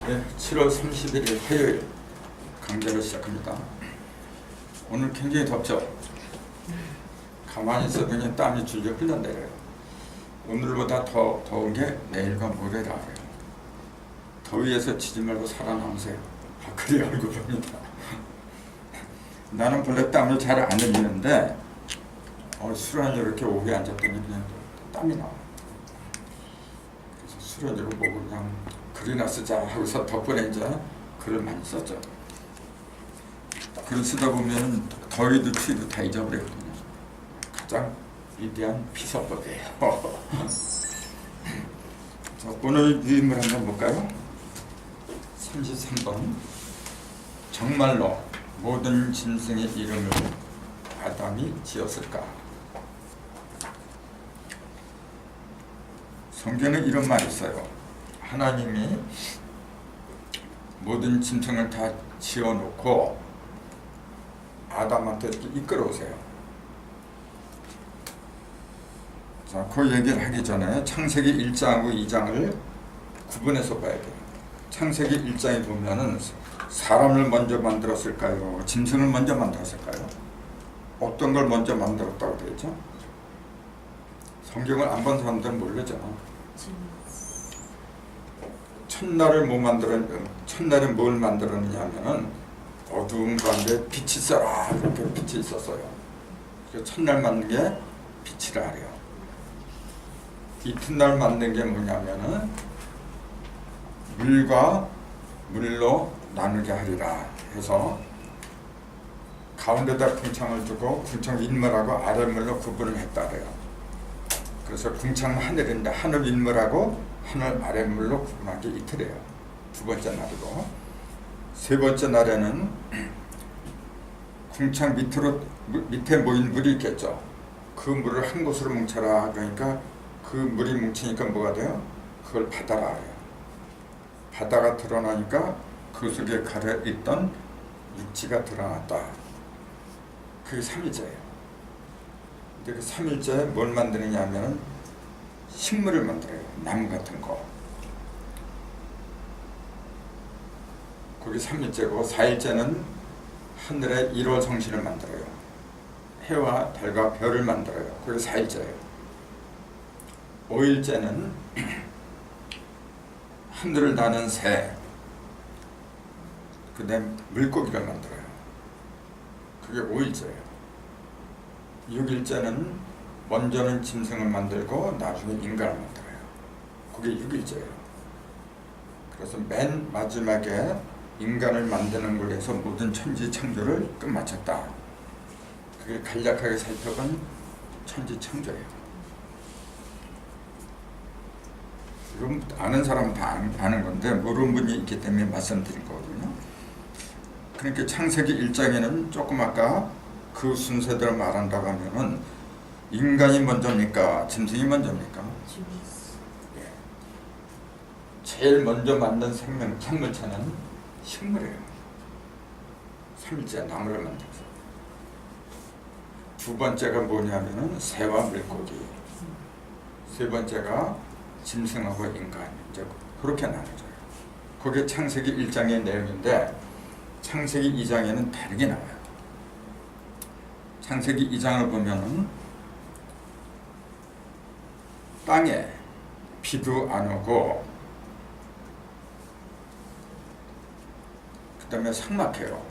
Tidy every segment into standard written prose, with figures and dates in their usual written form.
네, 7월 31일 화요일 강좌를 시작합니다. 오늘 굉장히 덥죠? 가만히 있어도 그냥 땀이 줄줄 흘러내려요. 오늘보다 더 더운 게 내일과 모레라 그래요. 더위에서 지지 말고 살아남으세요. 그래야 알고 봅니다. 나는 본래 땀을 잘 안 흘리는데 수련이 이렇게 오게 앉았더니 그냥 땀이 나와요. 그래서 수련이로 보고 그냥 글이나 쓰자 하고서 덕분에 이제 글을 많이 썼죠. 글을 쓰다 보면 더위도 추위도 다 잊어버리거든요. 가장 위대한 피서법이에요. 자, 오늘 유인물 한번 볼까요? 33번. 정말로 모든 짐승의 이름을 아담이 지었을까? 성경에 이런 말이 있어요. 하나님이 모든 짐승을 다 지어놓고 아담한테 이렇게 이끌어오세요. 자, 그 얘기를 하기 전에 창세기 1장하고 2장을 구분해서 봐야 돼요. 창세기 1장에 보면은 사람을 먼저 만들었을까요? 짐승을 먼저 만들었을까요? 어떤 걸 먼저 만들었다고 되어 있죠? 성경을 안 본 사람들은 모르잖아. 첫날에 뭘 만들었느냐 하면은 어두운 가운데 빛이 있어라 이렇게 빛이 있었어요. 그래서 첫날 만든 게 빛이라 그래요. 이튿날 만든 게 뭐냐면은 물과 물로 나누게 하리라 해서 가운데다 궁창을 두고 궁창 윗물하고 아랫물로 구분을 했다 그래요. 그래서 궁창 하늘인데 하늘 윗물하고 하늘 아랫물로 구분한 게 이틀이에요. 두 번째 날이고, 세 번째 날에는 궁창 밑에 모인 물이 있겠죠. 그 물을 한 곳으로 뭉쳐라. 그러니까 그 물이 뭉치니까 뭐가 돼요? 그걸 바다라 해요. 바다가 드러나니까 그 속에 가려있던 육지가 드러났다. 그게 3일째예요. 근데 그 3일째에 뭘 만드느냐 하면 식물을 만들어요. 나무 같은 거. 그게 3일째고 4일째는 하늘에 1월 성신을 만들어요. 해와 달과 별을 만들어요. 그게 4일째예요. 5일째는 하늘을 나는 새, 그 다음 물고기를 만들어요. 그게 5일째예요. 6일째는 먼저는 짐승을 만들고 나중에 인간을 만들어요. 그게 6일째예요. 그래서 맨 마지막에 인간을 만드는 걸로 해서 모든 천지 창조를 끝마쳤다. 그게 간략하게 살펴본 천지 창조예요. 이건 아는 사람은 다 아는 건데 모르는 분이 있기 때문에 말씀드린 거거든요. 그러니까 창세기 1장에는 조금 아까 그 순서대로 말한다고 하면은 인간이 먼저입니까? 짐승이 먼저입니까? 예. 제일 먼저 만든 생물체는 식물이에요. 3일째 나무를 만들어서. 두 번째가 뭐냐면은 새와 물고기. 세 번째가 짐승하고 인간. 이제 그렇게 나눠져요. 그게 창세기 1장의 내용인데 창세기 2장에는 다르게 나와요. 창세기 2장을 보면은 땅에 비도 안 오고 그 다음에 삭막해요.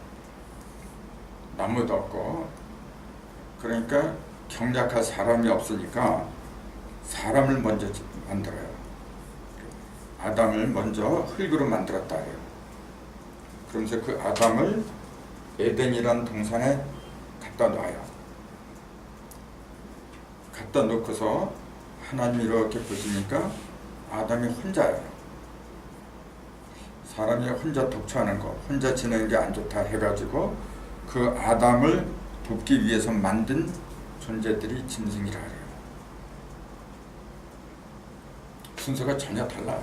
나무도 없고. 그러니까 경작할 사람이 없으니까 사람을 먼저 만들어요. 아담을 먼저 흙으로 만들었다 해요. 그러면서 그 아담을 에덴이란 동산에 갖다 놔요. 갖다 놓고서 하나님이 이렇게 보시니까 아담이 혼자예요. 사람이 혼자 독처하는 거, 혼자 지내는 게 안 좋다 해가지고 그 아담을 돕기 위해서 만든 존재들이 짐승이라 해요. 순서가 전혀 달라요.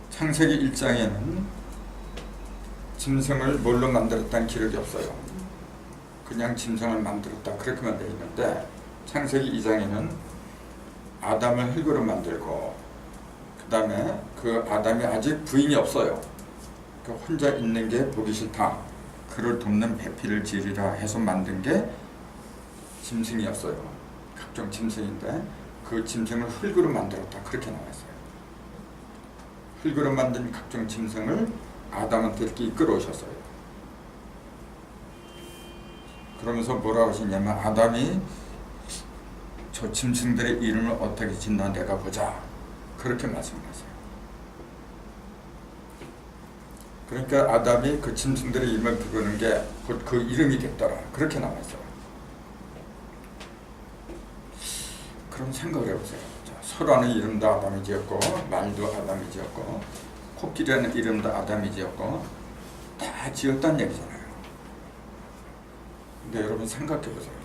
창세기 1장에는 짐승을 뭘로 만들었다는 기록이 없어요. 그냥 짐승을 만들었다 그렇게만 되어 있는데 창세기 2장에는 아담을 흙으로 만들고 그 다음에 그 아담이 아직 부인이 없어요. 그 혼자 있는 게 보기 싫다. 그를 돕는 배필을 지으리라 해서 만든 게 짐승이었어요. 각종 짐승인데 그 짐승을 흙으로 만들었다. 그렇게 나와 있어요. 흙으로 만든 각종 짐승을 아담한테 이렇게 이끌어오셨어요. 그러면서 뭐라고 하시냐면 아담이 저 짐승들의 이름을 어떻게 짓나 내가 보자. 그렇게 말씀하세요. 그러니까 아담이 그 짐승들의 이름을 부르는 게 곧 그 이름이 됐더라. 그렇게 나와 있어요. 그럼 생각을 해보세요. 자, 소라는 이름도 아담이 지었고 말도 아담이 지었고 코끼리라는 이름도 아담이 지었고 다 지었다는 얘기잖아요. 근데 여러분 생각해보세요.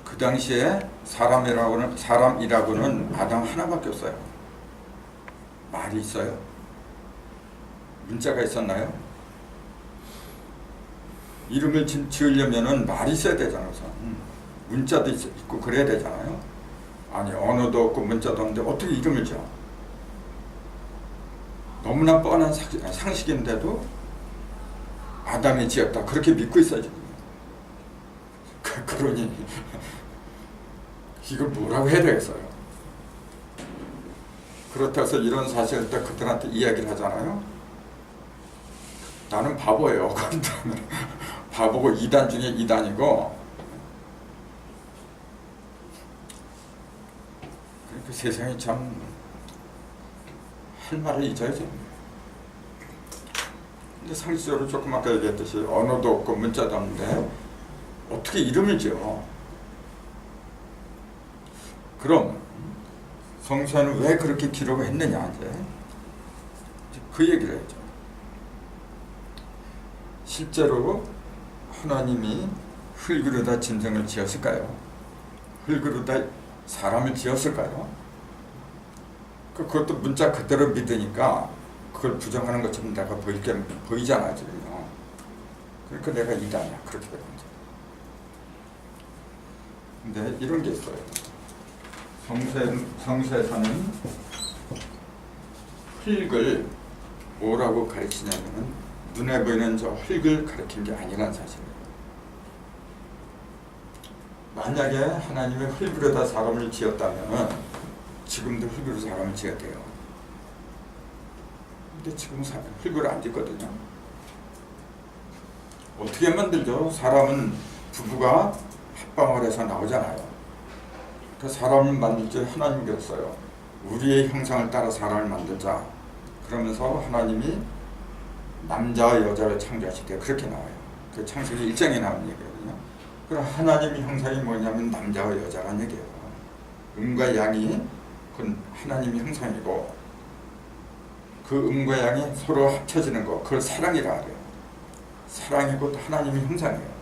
그 당시에 사람이라고는 아담 하나밖에 없어요. 말이 있어요? 문자가 있었나요? 이름을 지으려면은 말이 있어야 되잖아요. 문자도 있고 그래야 되잖아요. 아니 언어도 없고 문자도 없는데 어떻게 이름을 지어? 너무나 뻔한 상식인데도 아담이 지었다. 그렇게 믿고 있어야지. 그러니 이걸 뭐라고 해야 되겠어요. 그렇다고 해서 이런 사실을 딱 그들한테 이야기를 하잖아요. 나는 바보예요. 바보고 2단 중에 2단이고 그 세상이 참 할 말을 잊어야죠. 근데 상식적으로 조금 아까 얘기했듯이 언어도 없고 문자도 없는데 어떻게 이름을 지어? 그럼 성서는 왜 그렇게 기록을 했느냐 이제 그 얘기를 해야죠. 실제로 하나님이 흙으로다 짐승을 지었을까요? 흙으로다 사람을 지었을까요? 그것도 문자 그대로 믿으니까 그걸 부정하는 것처럼 내가 보이잖아 지금. 그러니까 내가 이단이야 그렇게 되는 거죠. 근데 이런 게 있어요. 성서에서는 흙을 뭐라고 가르치냐면 눈에 보이는 저 흙을 가르친 게 아니라는 사실이에요. 만약에 하나님이 흙으로다 사람을 지었다면 지금도 흙으로 사람을 지어야 돼요. 근데 지금 흙으로 안 짓거든요. 어떻게 만들죠? 사람은 부부가 합방을 해서 나오잖아요. 그 사람을 만들 때 하나님께서요. 우리의 형상을 따라 사람을 만들자. 그러면서 하나님이 남자와 여자를 창조하시되 그렇게 나와요. 그 창세기 1장에 나오는 얘기거든요. 그럼 하나님의 형상이 뭐냐면 남자와 여자라는 얘기예요. 음과 양이 그건 하나님의 형상이고 그 음과 양이 서로 합쳐지는 거 그걸 사랑이라 그래요. 사랑이 곧 하나님의 형상이에요.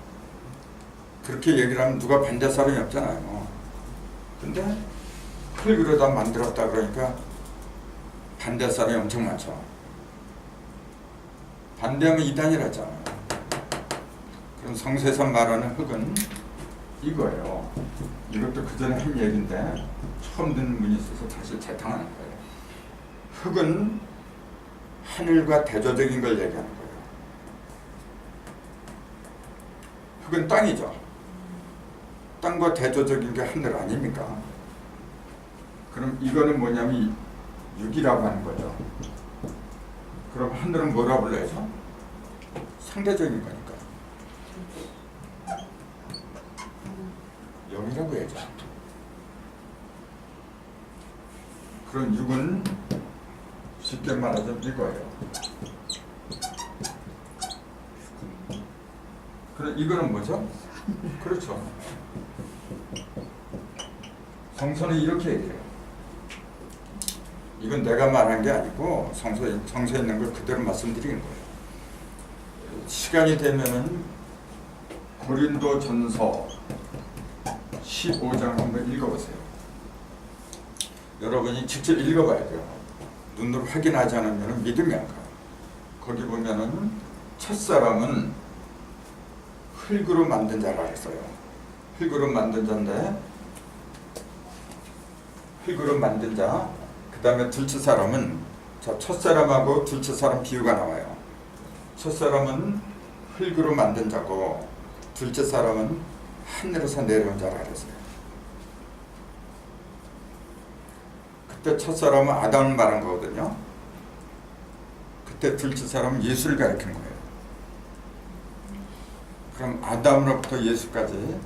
그렇게 얘기를 하면 누가 반대 사람이 없잖아요. 근데 흙으로 다 만들었다 그러니까 반대 사람이 엄청 많죠. 반대하면 이단이라잖아요. 그럼 성서에서 말하는 흙은 이거예요. 이것도 그 전에 한 얘기인데 처음 듣는 분이 있어서 다시 재탕하는 거예요. 흙은 하늘과 대조적인 걸 얘기하는 거예요. 흙은 땅이죠. 땅과 대조적인 게 하늘 아닙니까? 그럼 이거는 뭐냐면 육이라고 하는 거죠. 그럼 하늘은 뭐라 불러야죠? 상대적인 거니까 영이라고 해야죠. 그럼 육은 쉽게 말하자면 이거예요. 그럼 이거는 뭐죠? 그렇죠. 성서는 이렇게 얘기해요. 이건 내가 말한 게 아니고 성서에 있는 걸 그대로 말씀드리는 거예요. 시간이 되면은 고린도전서 15장 한번 읽어보세요. 여러분이 직접 읽어봐야 돼요. 눈으로 확인하지 않으면 믿음이 안 가요. 거기 보면은 첫사람은 흙으로 만든 자라 했어요. 흙으로 만든 자인데 흙으로 만든 자, 그 다음에 둘째 사람은, 자, 첫사람하고 둘째 사람 비유가 나와요. 첫사람은 흙으로 만든 자고 둘째 사람은 하늘에서 내려온 자라 그랬어요. 그때 첫사람은 아담을 말한 거거든요. 그때 둘째 사람은 예수를 가리킨 거예요. 그럼 아담으로부터 예수까지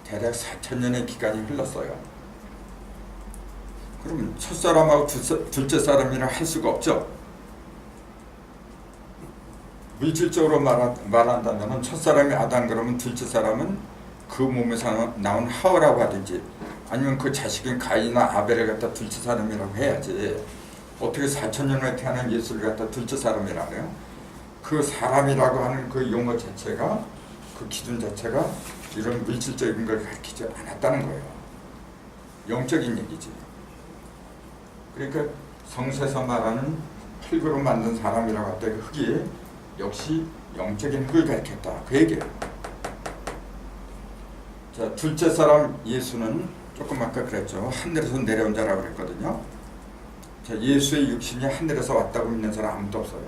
대략 4,000년의 기간이 흘렀어요. 그럼 첫사람하고 둘째 사람이라 할 수가 없죠. 물질적으로 말한다면 첫사람이 아담, 그러면 둘째 사람은 그 몸에서 나온 하와라고 하든지 아니면 그 자식인 가인이나 아벨을 갖다 둘째 사람이라고 해야지, 어떻게 4,000년에 태어난 예수를 갖다 둘째 사람이라고 해요? 그 사람이라고 하는 그 용어 자체가, 그 기준 자체가 이런 물질적인 걸 가르치지 않았다는 거예요. 영적인 얘기지. 그러니까 성서에서 말하는 흙으로 만든 사람이라고 할 때 그 흙이 역시 영적인 흙을 가리켰다, 그 얘기예요. 자, 둘째 사람 예수는 조금 아까 그랬죠. 하늘에서 내려온 자라고 그랬거든요. 자, 예수의 육신이 하늘에서 왔다고 믿는 사람 아무도 없어요.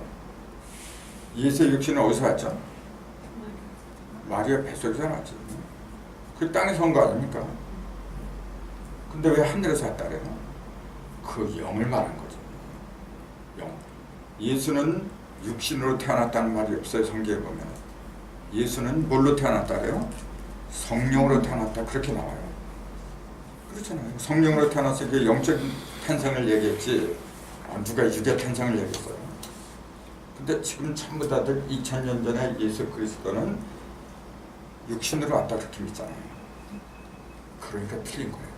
예수의 육신은 어디서 왔죠? 마리아 뱃속에서 왔지. 그 땅에서 온 거 아닙니까? 근데 왜 하늘에서 왔다 그래요? 그 영을 말한 거죠. 영. 예수는 육신으로 태어났다는 말이 없어요. 성경에 보면. 예수는 뭘로 태어났다 그래요? 성령으로 태어났다, 그렇게 나와요. 그렇잖아요. 성령으로 태어나서 그 영적인 탄생을 얘기했지, 누가 육의 탄생을 얘기했어요. 근데 지금 전부 다들 2000년 전에 예수 그리스도는 육신으로 왔다 그렇게 믿잖아요. 그러니까 틀린 거예요.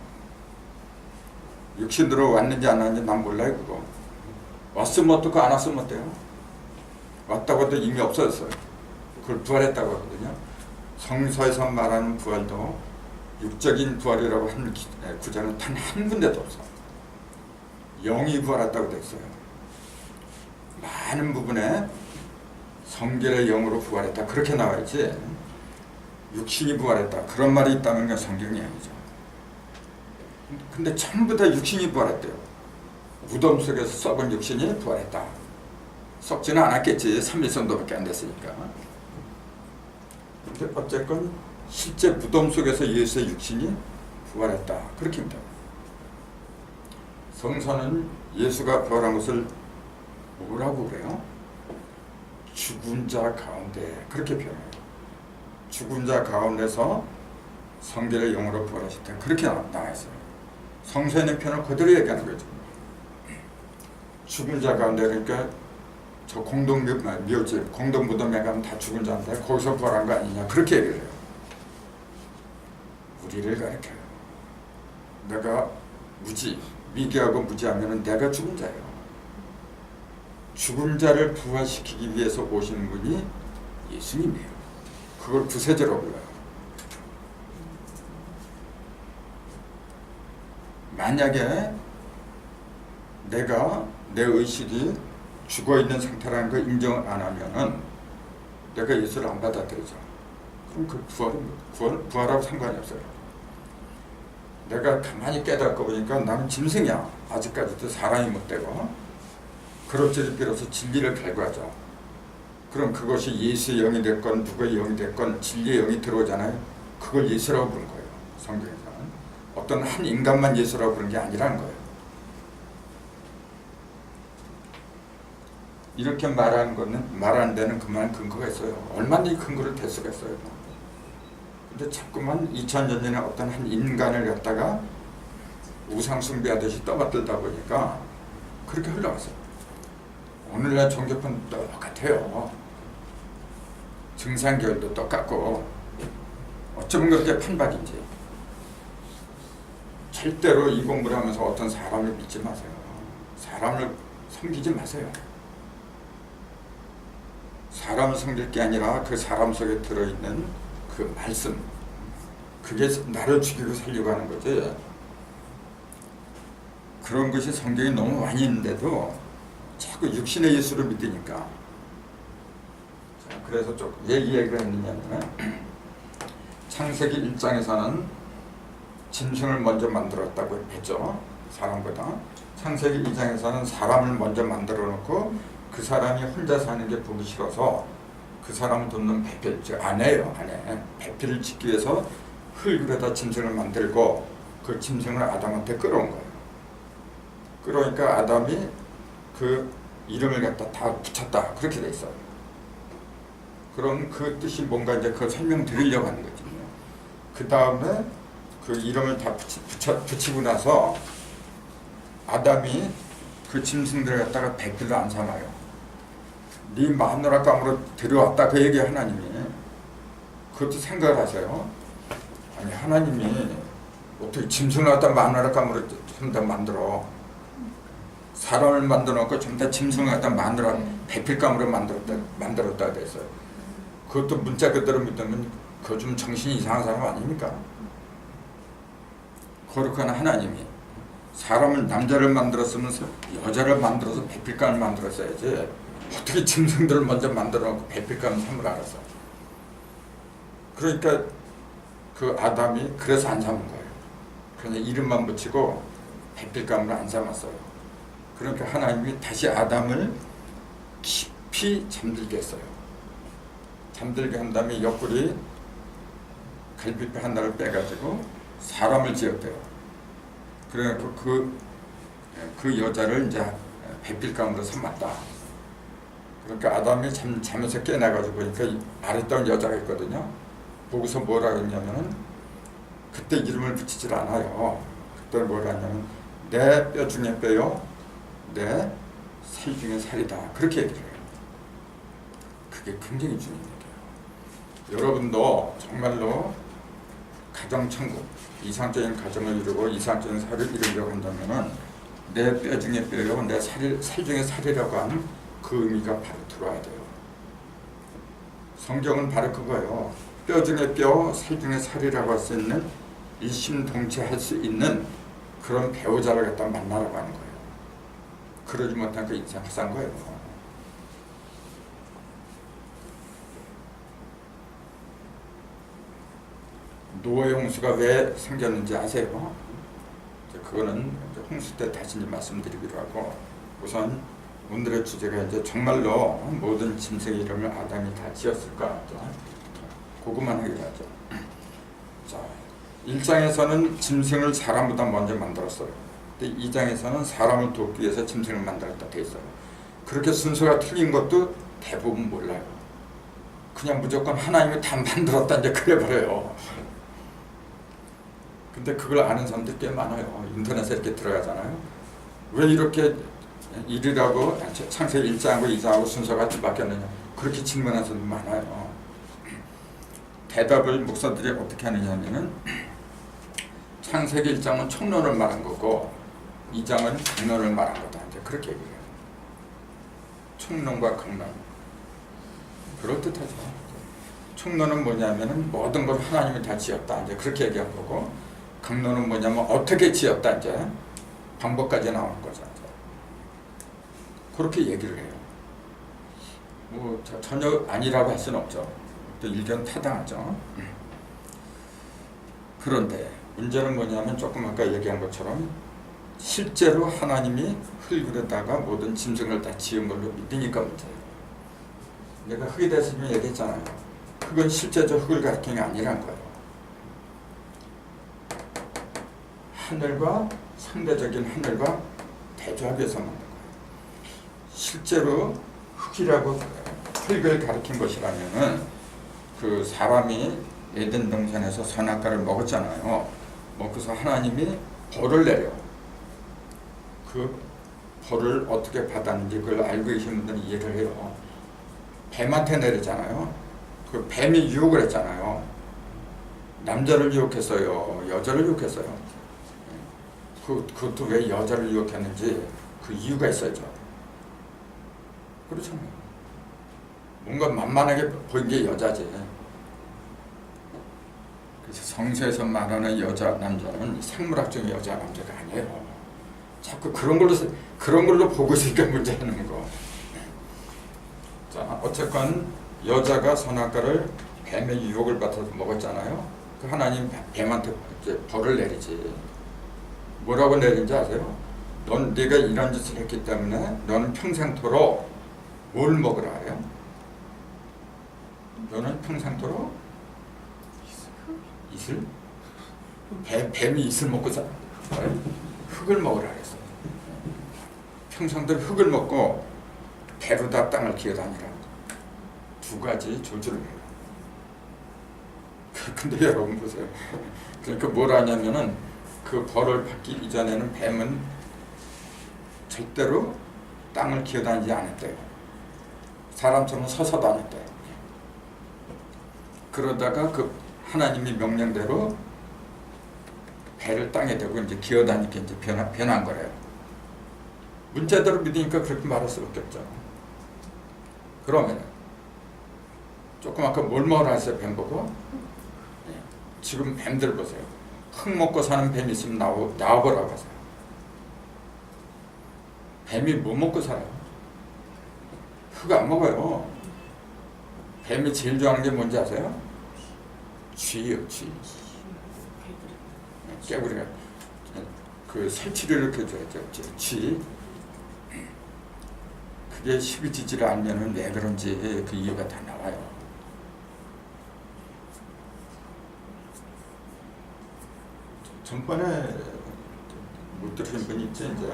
육신으로 왔는지 안 왔는지 난 몰라요. 그거 왔으면 어떡고 안 왔으면 어때요? 왔다고 해도 이미 없어졌어요. 그걸 부활했다고 하거든요. 성서에서 말하는 부활도 육적인 부활이라고 하는 구절은 단 한 군데도 없어. 영이 부활했다고 돼 있어요. 많은 부분에 성결의 영으로 부활했다, 그렇게 나와있지, 육신이 부활했다 그런 말이 있다면 성경이 아니죠. 근데 전부 다 육신이 부활했대요. 무덤 속에서 썩은 육신이 부활했다. 썩지는 않았겠지. 3일 정도밖에 안 됐으니까. 근데 어쨌건 실제 무덤 속에서 예수의 육신이 부활했다, 그렇게 합니다. 성서는 예수가 부활한 것을 뭐라고 그래요? 죽은 자 가운데, 그렇게 표현해요. 죽은 자 가운데서 성결의 영으로 부활하셨다, 그렇게 나와 있어요. 성서에 있는 표현을 그대로 얘기하는 거죠. 죽은 자 가운데, 그러니까 저 공동묘지, 공동무덤에 가면 다 죽은 자인데 거기서 부활한 거 아니냐, 그렇게 얘기를 해요. 우리를 가르쳐요. 내가 미개하고 무지하면 내가 죽은 자예요. 죽은 자를 부활시키기 위해서 오시는 분이 예수님이에요. 그걸 구세주라고 불러요. 만약에 내가 내 의식이 죽어있는 상태라는 걸 인정 안 하면은 내가 예수를 안 받아들이죠. 그럼 그 부활하고 상관이 없어요. 내가 가만히 깨닫고 보니까 나는 짐승이야. 아직까지도 사람이 못 되고, 그럴지를 빌어서 진리를 갈구하죠. 그럼 그것이 예수의 영이 됐건 누구의 영이 됐건 진리의 영이 들어오잖아요. 그걸 예수라고 부른 거예요. 성경에서는 어떤 한 인간만 예수라고 부른 게 아니라는 거예요. 이렇게 말하는 데는 그만한 근거가 있어요. 얼마나 이 근거를 댈 수가 있어요. 근데 자꾸만 2000년 전에 어떤 한 인간을 갖다가 우상 숭배하듯이 떠받들다 보니까 그렇게 흘러갔어요. 오늘날 종교편 똑같아요. 증상결도 똑같고, 어쩌면 그렇게 판박인지. 절대로 이 공부를 하면서 어떤 사람을 믿지 마세요. 사람을 섬기지 마세요. 사람을 섬길 게 아니라 그 사람 속에 들어있는 그 말씀, 그게 나를 죽이고 살리고 하는 거지. 그런 것이 성경에 너무 많이 있는데도 자꾸 육신의 예수를 믿으니까. 자, 그래서 왜 이 얘기를 했느냐면, 창세기 1장에서는 짐승을 먼저 만들었다고 했죠. 사람보다. 창세기 2장에서는 사람을 먼저 만들어 놓고 그 사람이 혼자 사는 게 보기 싫어서 그 사람을 돕는 배필, 즉 아내예요. 아내. 배필을 짓기 위해서 흙으로다 짐승을 만들고 그 짐승을 아담한테 끌어온 거예요. 그러니까 아담이 그 이름을 갖다 다 붙였다. 그렇게 돼 있어요. 그럼 그 뜻이 뭔가 이제 그걸 설명드리려고 하는 거죠. 그 다음에 그 이름을 다 붙이고 나서 아담이 그 짐승들을 갖다가 배필로 안 삼아요. 네 마누라 감으로 데려왔다 그 얘기 하나님이. 그것도 생각을 하세요. 아니 하나님이 어떻게 짐승을 갖다 마누라 감으로 전부 다 만들어. 사람을 만들어 놓고 전부 다 짐승을 갖다 마누라 배필감으로 만들었다 그랬어요. 그것도 문자 그대로 믿으면 그거 좀 정신이 이상한 사람 아닙니까? 거룩한 하나님이 사람을 남자를 만들었으면서 여자를 만들어서 배필감을 만들었어야지 어떻게 짐승들을 먼저 만들어 놓고 배필감을 삼을 알았어. 그러니까 그 아담이 그래서 안 삼은 거예요. 그냥 이름만 붙이고 배필감을 안 삼았어요. 그러니까 하나님이 다시 아담을 깊이 잠들게 했어요. 잠들게 한 다음에 옆구리 갈비뼈 하나를 빼가지고 사람을 지었대요. 그래서 그 여자를 이제 배필감으로 삼았다. 그러니까 아담이 잠에서 깨나가지고 보니까 아랫다운 여자가 있거든요. 보고서 뭐라 했냐면은 그때 이름을 붙이질 않아요. 그때 뭐라 했냐면 내 뼈 중에 뼈요, 내 살 중에 살이다. 그렇게 얘기를 해요. 그게 굉장히 중요한 얘기예요. 여러분도 정말로 가정천국, 이상적인 가정을 이루고 이상적인 사를 이루려고 한다면은 내 뼈 중에 뼈요, 내 살 중에 살이라고 하는 그 의미가 바로 들어와야 돼요. 성경은 바로 그거예요. 뼈 중에 뼈, 살 중에 살이라고 할 수 있는 일심동체할 수 있는 그런 배우자를 갖다 만나라고 하는 거예요. 그러지 못한 그 인생 헛산 거예요. 노아의 홍수가 왜 생겼는지 아세요? 그거는 홍수 때 다시 말씀드리기로 하고, 우선 오늘의 주제가 이제 정말로 모든 짐승의 이름을 아담이 다 지었을까? 그것만 하기로 하죠. 자, 1장에서는 짐승을 사람보다 먼저 만들었어요. 근데 2장에서는 사람을 돕기 위해서 짐승을 만들었다 돼 있어요. 그렇게 순서가 틀린 것도 대부분 몰라요. 그냥 무조건 하나님이 다 만들었다 이제 그래버려요. 근데 그걸 아는 사람들이 꽤 많아요. 인터넷에 이렇게 들어가잖아요. 왜 이렇게 1이라고 창세기 1장하고 2장하고 순서가 뒤바뀌었느냐, 그렇게 질문하는 사람들이 많아요. 대답을 목사들이 어떻게 하느냐 하면은 창세기 1장은 총론을 말한 거고 2장은 강론을 말한 거다. 이제 그렇게 얘기해요. 총론과 강론. 그럴듯하죠. 총론은 뭐냐면은 모든 걸 하나님이 다 지었다. 이제 그렇게 얘기한 거고, 강론은 뭐냐면 어떻게 지었다. 이제 방법까지 나오는 거죠. 그렇게 얘기를 해요. 뭐 전혀 아니라고 할 수는 없죠. 또 일견 타당하죠. 그런데 문제는 뭐냐면 조금 아까 얘기한 것처럼 실제로 하나님이 흙으로다가 모든 짐승을 다 지은 걸로 믿으니까 문제예요. 내가 흙에 대해서 좀 얘기했잖아요. 흙은 실제적 흙을 가리키는 게 아니란 거예요. 하늘과 상대적인 하늘과 대조하기 위해서 만든 거예요. 실제로 흙이라고 흙을 가리킨 것이라면은 그 사람이 에덴 동산에서 선악과를 먹었잖아요. 먹고서 하나님이 벌을 내려. 그 벌을 어떻게 받았는지 그걸 알고 계신 분들은 이해를 해요. 뱀한테 내리잖아요. 그 뱀이 유혹을 했잖아요. 남자를 유혹했어요, 여자를 유혹했어요. 그것도 왜 여자를 유혹했는지 그 이유가 있어야죠. 그렇잖아요. 뭔가 만만하게 보인 게 여자지. 그래서 성서에서 말하는 여자, 남자는 생물학적인 여자, 남자가 아니에요. 자꾸 그런 걸로 보고 있으니까 문제는 거. 자, 어쨌건 여자가 선악과를 뱀의 유혹을 받아서 먹었잖아요. 그 하나님 뱀한테 이제 벌을 내리지. 뭐라고 내린지 아세요? 넌 네가 이런 짓을 했기 때문에 너는 평생토록 뭘 먹으라 해요? 너는 평생토록 이슬? 뱀이 이슬 먹고 살아. 흙을 먹으라 그랬어. 평생토록 흙을 먹고 배로다 땅을 기어다니라. 두 가지 조주를 해요. 근데 여러분 보세요. 그러니까 뭘 하냐면은 그 벌을 받기 이전에는 뱀은 절대로 땅을 기어다니지 않았대요. 사람처럼 서서 다녔대요. 그러다가 그 하나님이 명령대로 배를 땅에 대고 이제 기어다니게 이제 변한 거래요. 문자대로 믿으니까 그렇게 말할 수밖에 없죠. 그러면 조금 아까 뭘 먹으라 했어요, 뱀 보고? 지금 뱀들 보세요. 흙 먹고 사는 뱀이 있으면 나와보라고 하세요. 뱀이 뭐 먹고 살아요? 흙 안 먹어요. 뱀이 제일 좋아하는 게 뭔지 아세요? 쥐예요, 쥐. 깨구리가 그 설치를 이렇게 줘야죠, 쥐. 그게 힘이 지지를 않으면 왜 그런지 그 이유가 다 나와요. 전번에 못 들으신 분이 있죠, 이제.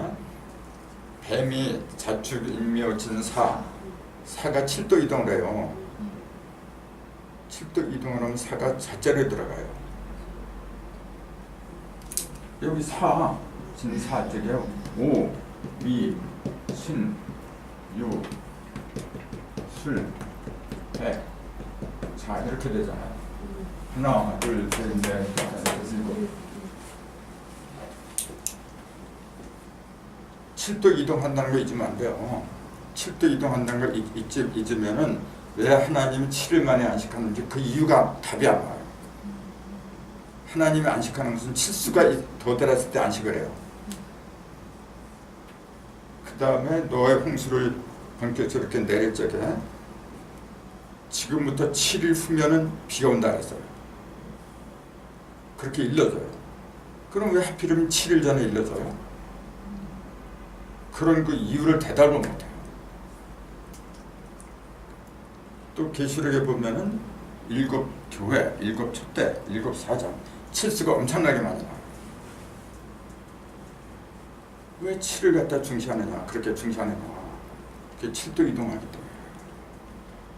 뱀이 자축인묘진 사가 7도 이동을 해요. 7도 이동을 하면 사가 자자로 들어가요. 여기 진사 쪽에 오, 미, 신, 유, 술, 배, 자 이렇게 되잖아요. 하나, 둘, 셋, 넷, 다섯, 일곱. 7도 이동한다는 거 잊으면 안 돼요. 7도 이동한다는 걸 잊으면은 왜 하나님이 7일 만에 안식하는지 그 이유가 답이 안 나와요. 하나님이 안식하는 것은 칠수가 도달했을 때 안식을 해요. 그 다음에 노아의 홍수를 본격적으로 내릴 적에 지금부터 7일 후면은 비가 온다 했어요. 그렇게 일러줘요. 그럼 왜 하필이면 7일 전에 일러줘요? 그런 그 이유를 대답을 못해요. 또 계시록에 보면은 7교회, 7촛대, 7사장, 칠수가 엄청나게 많이 나와요. 왜 7을 갖다 중시하느냐? 그렇게 중시하느냐? 그게 7도 이동하기 때문에.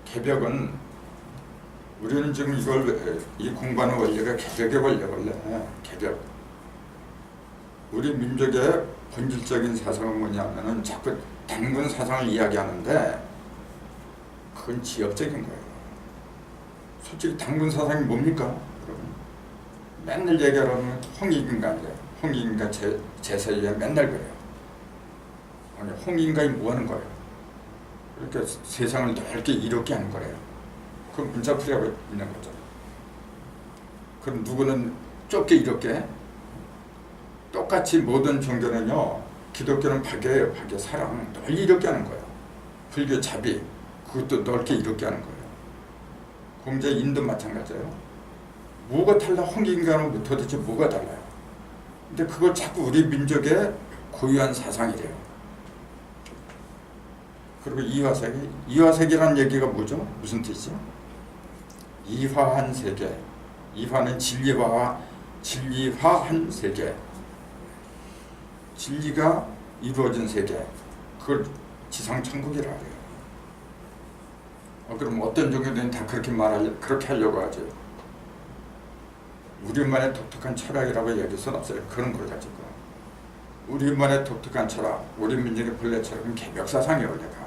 개벽은 우리는 지금 이 공부하는 원리가 개벽의 원리야. 개벽. 우리 민족의 본질적인 사상은 뭐냐면은 자꾸 단군 사상을 이야기하는데 그건 지역적인 거예요. 솔직히 단군 사상이 뭡니까? 여러분? 맨날 얘기하면 홍익인간이에요. 홍익인간 제사에 맨날 그래요. 아니, 홍익인간이 뭐 하는 거예요? 이렇게 세상을 넓게 이롭게 하는 거래요. 그럼 문자풀이하고 있는 거죠. 그럼 누구는 좁게 이롭게? 똑같이 모든 종교는요, 기독교는 박애예요. 박애, 사랑, 널리 이롭게 하는 거예요. 불교 자비, 그것도 넓게 이롭게 하는 거예요. 공자 인도 마찬가지예요. 뭐가 달라? 홍익인간은 도대체 뭐가 달라요? 근데 그걸 자꾸 우리 민족의 고유한 사상이래요. 그리고 이화세계, 이화세계라는 얘기가 뭐죠? 무슨 뜻이죠? 이화한 세계. 이화는 진리화한 세계. 진리가 이루어진 세계. 그걸 지상천국이라 해요. 그럼 어떤 종교들은 다 그렇게 하려고 하죠. 우리만의 독특한 철학이라고 얘기할 수는 없어요. 그런 걸 가지고. 우리만의 독특한 철학, 우리 민족의 본래 철학은 개벽사상이에요. 원래가.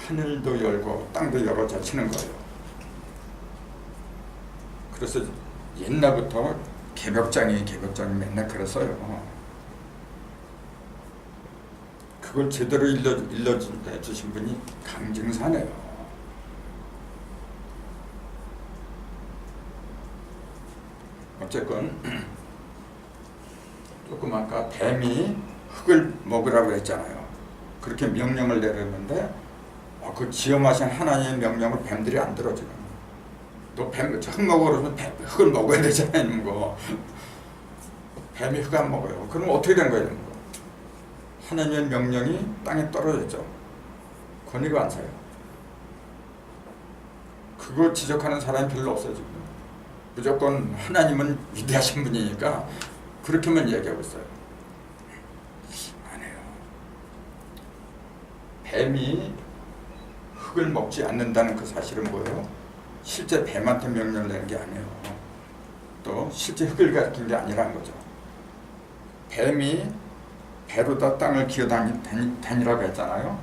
하늘도 열고 땅도 열어 젖히는 거예요. 그래서 옛날부터 개벽장이 맨날 그랬어요. 그걸 제대로 일러주신 분이 강증사네요. 어쨌건 조금 아까 뱀이 흙을 먹으라고 했잖아요. 그렇게 명령을 내렸는데 그 지엄하신 하나님의 명령을 뱀들이 안 들어 지금. 너 흙 먹으러 그러면 흙을 먹어야 되잖아요. 거. 뱀이 흙 안 먹어요. 그럼 어떻게 된 거예요? 하나님의 명령이 땅에 떨어졌죠. 권위가 안 서요. 그거 지적하는 사람이 별로 없어요. 지금. 무조건 하나님은 위대하신 분이니까 그렇게만 이야기하고 있어요. 안 해요. 뱀이 흙을 먹지 않는다는 그 사실은 뭐예요? 실제 뱀한테 명령을 내는 게 아니에요. 또 실제 흙을 가리킨 게 아니라는 거죠. 뱀이 배로다 땅을 기어다니라고 했잖아요.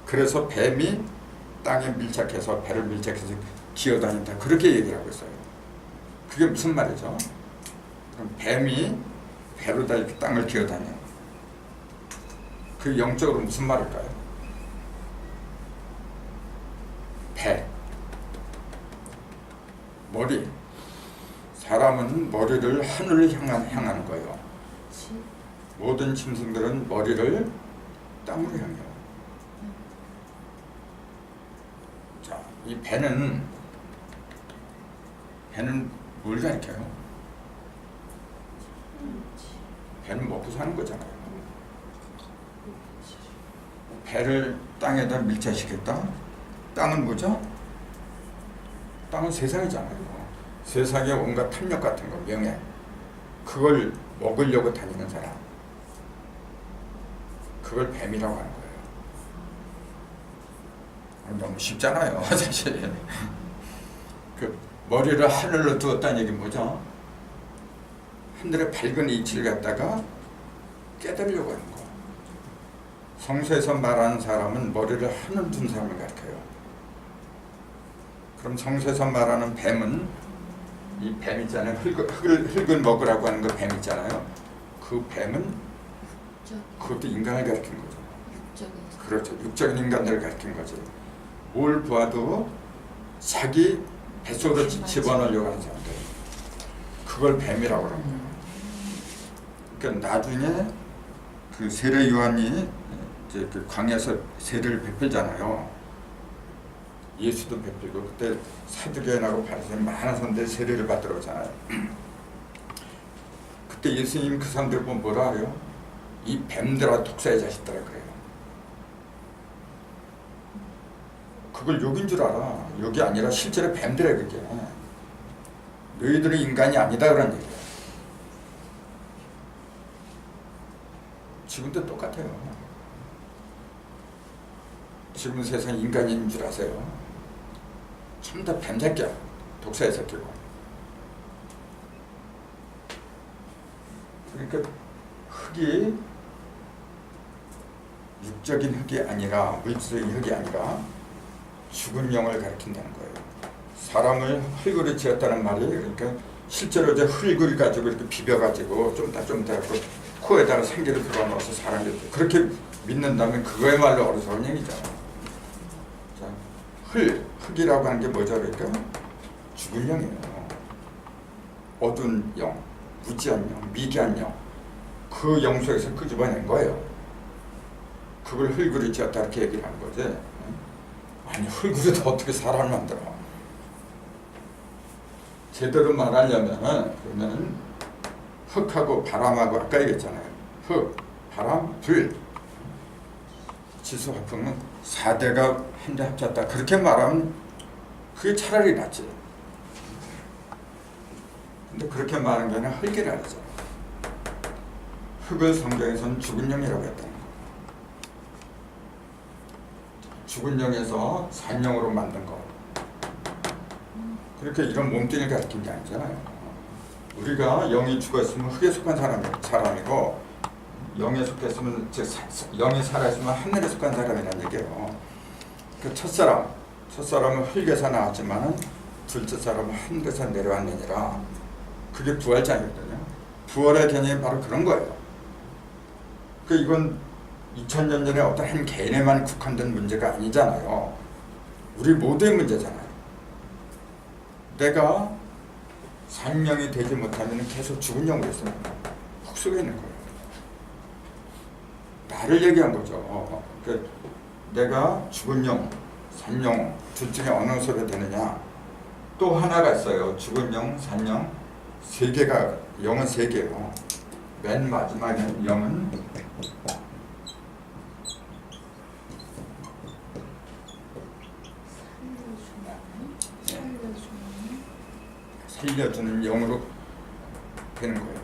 그래서 뱀이 땅에 밀착해서 배를 밀착해서 기어다닌다. 그렇게 얘기를 하고 있어요. 그게 무슨 말이죠? 그럼 뱀이 배로다 이렇게 땅을 기어다녀. 그 영적으로 무슨 말일까요? 배, 머리. 사람은 머리를 하늘을 향하는 거예요. 모든 짐승들은 머리를 땅으로 향해요. 자, 이 배는 뭘 가리켜요? 배는 먹고 사는 거잖아요. 배를 땅에다 밀착시켰다? 땅은 뭐죠? 땅은 세상이잖아요. 세상에 온갖 탐욕 같은 거, 명예. 그걸 먹으려고 다니는 사람. 그걸 뱀이라고 하는 거예요. 너무 쉽잖아요, 사실. 그 머리를 하늘로 두었다는 얘기 뭐죠? 하늘의 밝은 이치를 갖다가 깨달으려고 하는 거. 성서에서 말하는 사람은 머리를 하늘 둔 사람을 가리켜요. 그럼 성서에서 말하는 뱀은 이 뱀 있잖아요. 흙을 먹으라고 하는 그 뱀 있잖아요. 그 뱀은 그것도 인간을 가리킨 거죠. 그렇죠. 육적인 인간들을 가리킨 거죠. 뭘 보아도 자기 뱃속으로 집어넣으려고 하는 사람들. 그걸 뱀이라고 하는 거예요. 그러니까 나중에 그 세례 요한이 이제 그 광야에서 세례를 베풀잖아요. 예수도 베풀고 그때 사두개인하고 바리새인 많은 사람들이 세례를 받으러 오잖아요. 그때 예수님 그 사람들 보면 뭐라 해요? 이 뱀들아 독사의 자식들아 그래요. 그걸 욕인 줄 알아. 욕이 아니라 실제로 뱀들의 그게. 너희들은 인간이 아니다 그런 얘기야. 지금도 똑같아요. 지금 세상 인간인 줄 아세요? 전부 다 뱀새끼야. 독사의 새끼고. 그러니까 흙이 육적인 흙이 아니라 물질적인 흙이 아니라 죽은 영을 가리킨다는 거예요. 사람을 흙으로 지었다는 말이 그러니까 실제로 이제 흙을 가지고 이렇게 비벼가지고 좀 더 코에다가 생기를 불어넣어서 사람이 그렇게 믿는다면 그거야말로 어리석은 얘기잖아. 자, 흙이라고 하는 게 뭐죠? 그러니까 죽은 영이에요. 어두운 영, 무지한 영, 미개한 영. 그 영 속에서 끄집어낸 거예요. 그걸 흙으로 지었다 이렇게 얘기를 하는 거지. 아니 흙으로도 어떻게 사람을 만들어? 제대로 말하려면 그러면 흙하고 바람하고 아까 얘기했잖아요. 흙, 바람, 불. 지수화풍은 4대가 한데 합쳤다. 그렇게 말하면 그게 차라리 낫지. 근데 그렇게 말하는 게 아니라 흙이라 하죠. 흙을 성경에서는 죽은 영이라고 했다는 거예요. 죽은 영에서 산영으로 만든 거. 그렇게 이런 몸뚱이를 가리킨 게 아니잖아요. 우리가 영이 죽었으면 흙에 속한 사람이고 영에 속했으면 영이 살아있으면 하늘에 속한 사람이라는 얘기예요. 그 첫사람은 흙에서 나왔지만 둘째 사람은 하늘에서 내려왔느니라. 그게 부활장이거든요. 부활의 개념이 바로 그런 거예요. 그 이건 2000년 전에 어떤 한 개인에만 국한된 문제가 아니잖아요. 우리 모두의 문제잖아요. 내가 산영이 되지 못하면 계속 죽은 영으로 있어요. 흙 속에 있는 거예요. 나를 얘기한 거죠. 그러니까 내가 죽은 영, 산영 둘 중에 어느 속에 되느냐. 또 하나가 있어요. 죽은 영, 산영 세 개가 영은 세 개예요. 맨 마지막에 0은 살려주는 0으로 되는 거예요.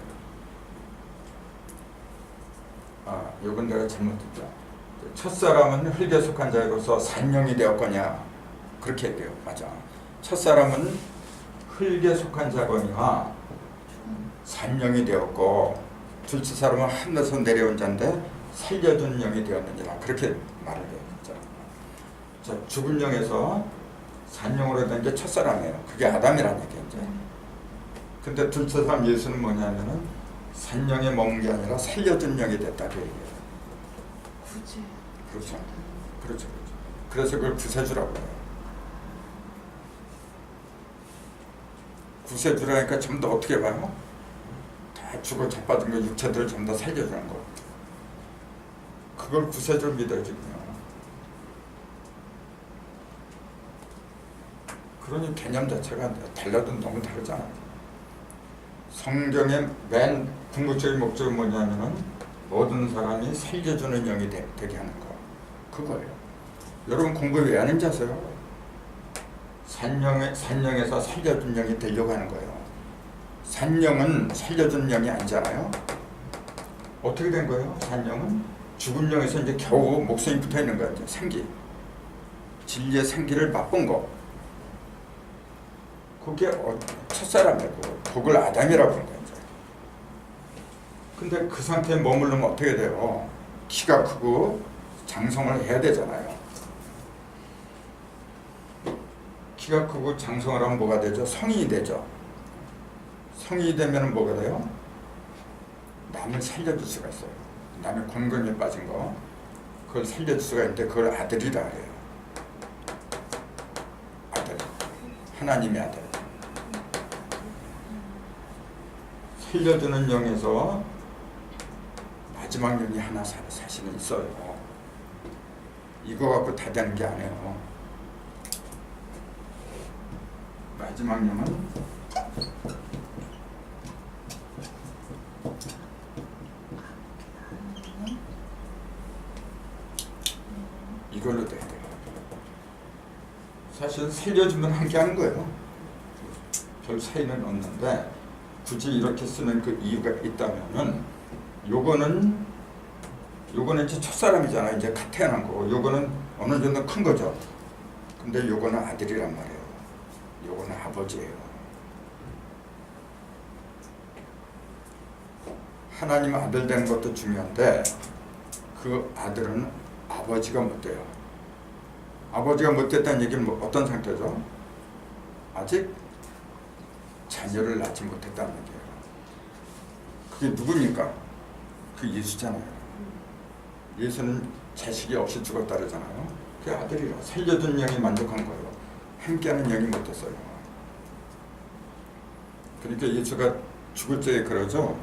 요건 내가 잘못했죠. 첫사람은 흙에 속한 자로서 산령이 되었거냐 그렇게 얘기해요. 맞아. 첫사람은 흙에 속한 자거니와 산령이 되었고 둘째 사람은 하늘에서 내려온 자인데 살려준 영이 되었느니라 그렇게 말을 해요. 자, 죽은 영에서 산령으로 된 게 첫사람이에요. 그게 아담이라는 얘기예요. 이제. 근데 둘째 사람 예수는 뭐냐면은 산령에 머문 게 아니라 살려준 영이 됐다고 얘기해요. 구제. 그렇죠. 그렇죠. 그래서 그걸 구세주라고 해요. 구세주라니까 전부 다 어떻게 봐요? 다 죽어 자빠진 거 육체들을 전부 다 살려주는 거. 그걸 구세주를 믿어야지군요. 그러니 개념 자체가 달라도 너무 다르잖아요. 성경의 맨 궁극적인 목적은 뭐냐면은 모든 사람이 살려주는 영이 되게 하는 거. 그거예요. 여러분 공부 왜 하는지 아세요? 산령에서 살려준 영이 되려고 하는 거예요. 산령은 살려준 영이 아니잖아요. 어떻게 된 거예요? 산령은 죽은 영에서 이제 겨우 목숨이 붙어 있는 거예요. 이제 생기. 진리의 생기를 맛본 거. 그게 첫사람이고 그걸 아담이라고 하는 거예요. 근데 그 상태에 머무르면 어떻게 돼요? 키가 크고 장성을 해야 되잖아요. 키가 크고 장성을 하면 뭐가 되죠? 성인이 되죠. 성인이 되면 뭐가 돼요? 남을 살려줄 수가 있어요. 남의 곤경에 빠진 거 그걸 살려줄 수가 있는데 그걸 아들이라 해요. 아들. 하나님의 아들. 살려주는 영에서 마지막 영이 하나 사실은 있어요. 이거 갖고 다 되는 게 아니에요. 마지막 영은 이걸로 돼야 돼요. 사실 살려주면 함께 하는 거예요. 별 차이는 없는데 굳이 이렇게 쓰는 그 이유가 있다면은 요거는 이제 첫사람이잖아요. 이제 갓 태어난 거고 요거는 어느 정도 큰 거죠. 근데 요거는 아들이란 말이에요. 요거는 아버지예요. 하나님 아들 되는 것도 중요한데 그 아들은 아버지가 못 돼요. 아버지가 못 됐다는 얘기는 어떤 상태죠? 아직 자녀를 낳지 못했다는 얘기예요. 그게 누굽니까? 그 예수잖아요. 예수는 자식이 없이 죽었다 그러잖아요. 그게 아들이라 살려준 영이 만족한 거예요. 함께하는 영이 못했어요. 그러니까 예수가 죽을 때에 그러죠.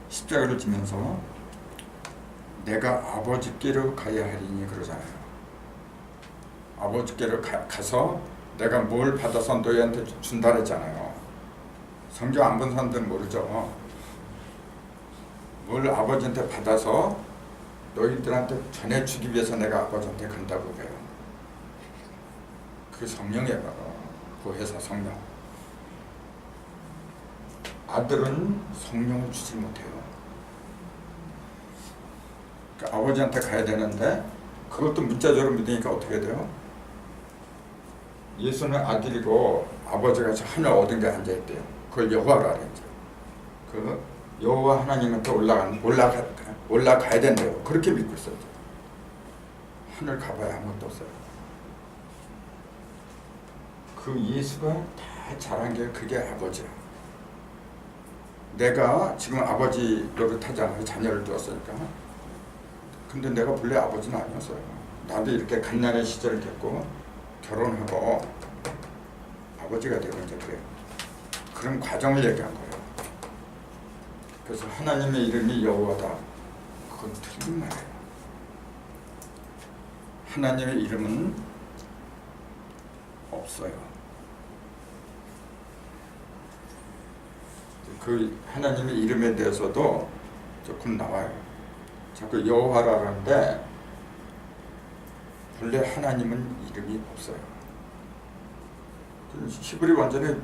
십자가를 지면서 내가 아버지께로 가야 하리니 그러잖아요. 아버지께로 가서 내가 뭘 받아서 너희한테 준다 그랬잖아요. 성경 안 본 사람들은 모르죠. 뭘 아버지한테 받아서 너희들한테 전해주기 위해서 내가 아버지한테 간다고 해요. 그 성령이에요. 바로 보혜사 성령. 아들은 성령을 주지 못해요. 그러니까 아버지한테 가야 되는데 그것도 문자적으로 믿으니까 어떻게 돼요? 예수는 아들이고 아버지가 저 하늘 어딘가에 앉아있대요. 그걸 여호와라 그랬죠. 그 여호와 하나님한테 올라가야 된대요. 그렇게 믿고 있었죠. 하늘 가봐야 아무것도 없어요. 그 예수가 다 잘한 게 그게 아버지야. 내가 지금 아버지 노릇하잖아요. 자녀를 두었으니까. 근데 내가 본래 아버지는 아니었어요. 나도 이렇게 갓난의 시절을 겪고 결혼하고 아버지가 되고 이제 그래요. 그런 과정을 얘기한 거예요. 그래서 하나님의 이름이 여호와다. 그건 틀린 말이에요. 하나님의 이름은 없어요. 그 하나님의 이름에 대해서도 조금 나와요. 자꾸 여호와라는데 본래 하나님은 이름이 없어요. 히브리 원전에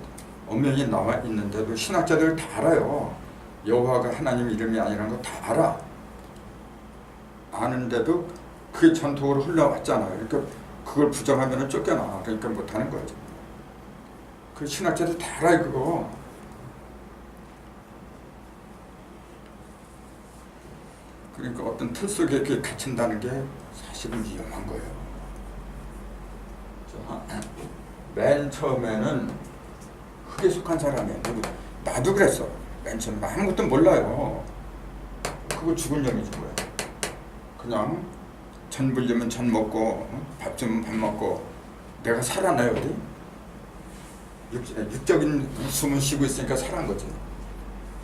엄연히 나와 있는데도 신학자들 다 알아요. 여호와가 하나님 이름이 아니라는 거 다 알아. 아는데도 그게 전통으로 흘러왔잖아요. 그러니까 그걸 부정하면 쫓겨나. 그러니까 못하는 거지. 그 신학자들 다 알아요 그거. 그러니까 어떤 틀 속에 이렇게 갇힌다는 게 사실은 위험한 거예요. 맨 처음에는 흙에 속한 사람이에요. 나도 그랬어. 맨 처음에 아무것도 몰라요. 그거 죽은 놈이지 뭐야. 그냥 전 불리면 전 먹고 밥 주면 밥 먹고 내가 살아나요 어디? 육적인 숨은 쉬고 있으니까 살아난 거지.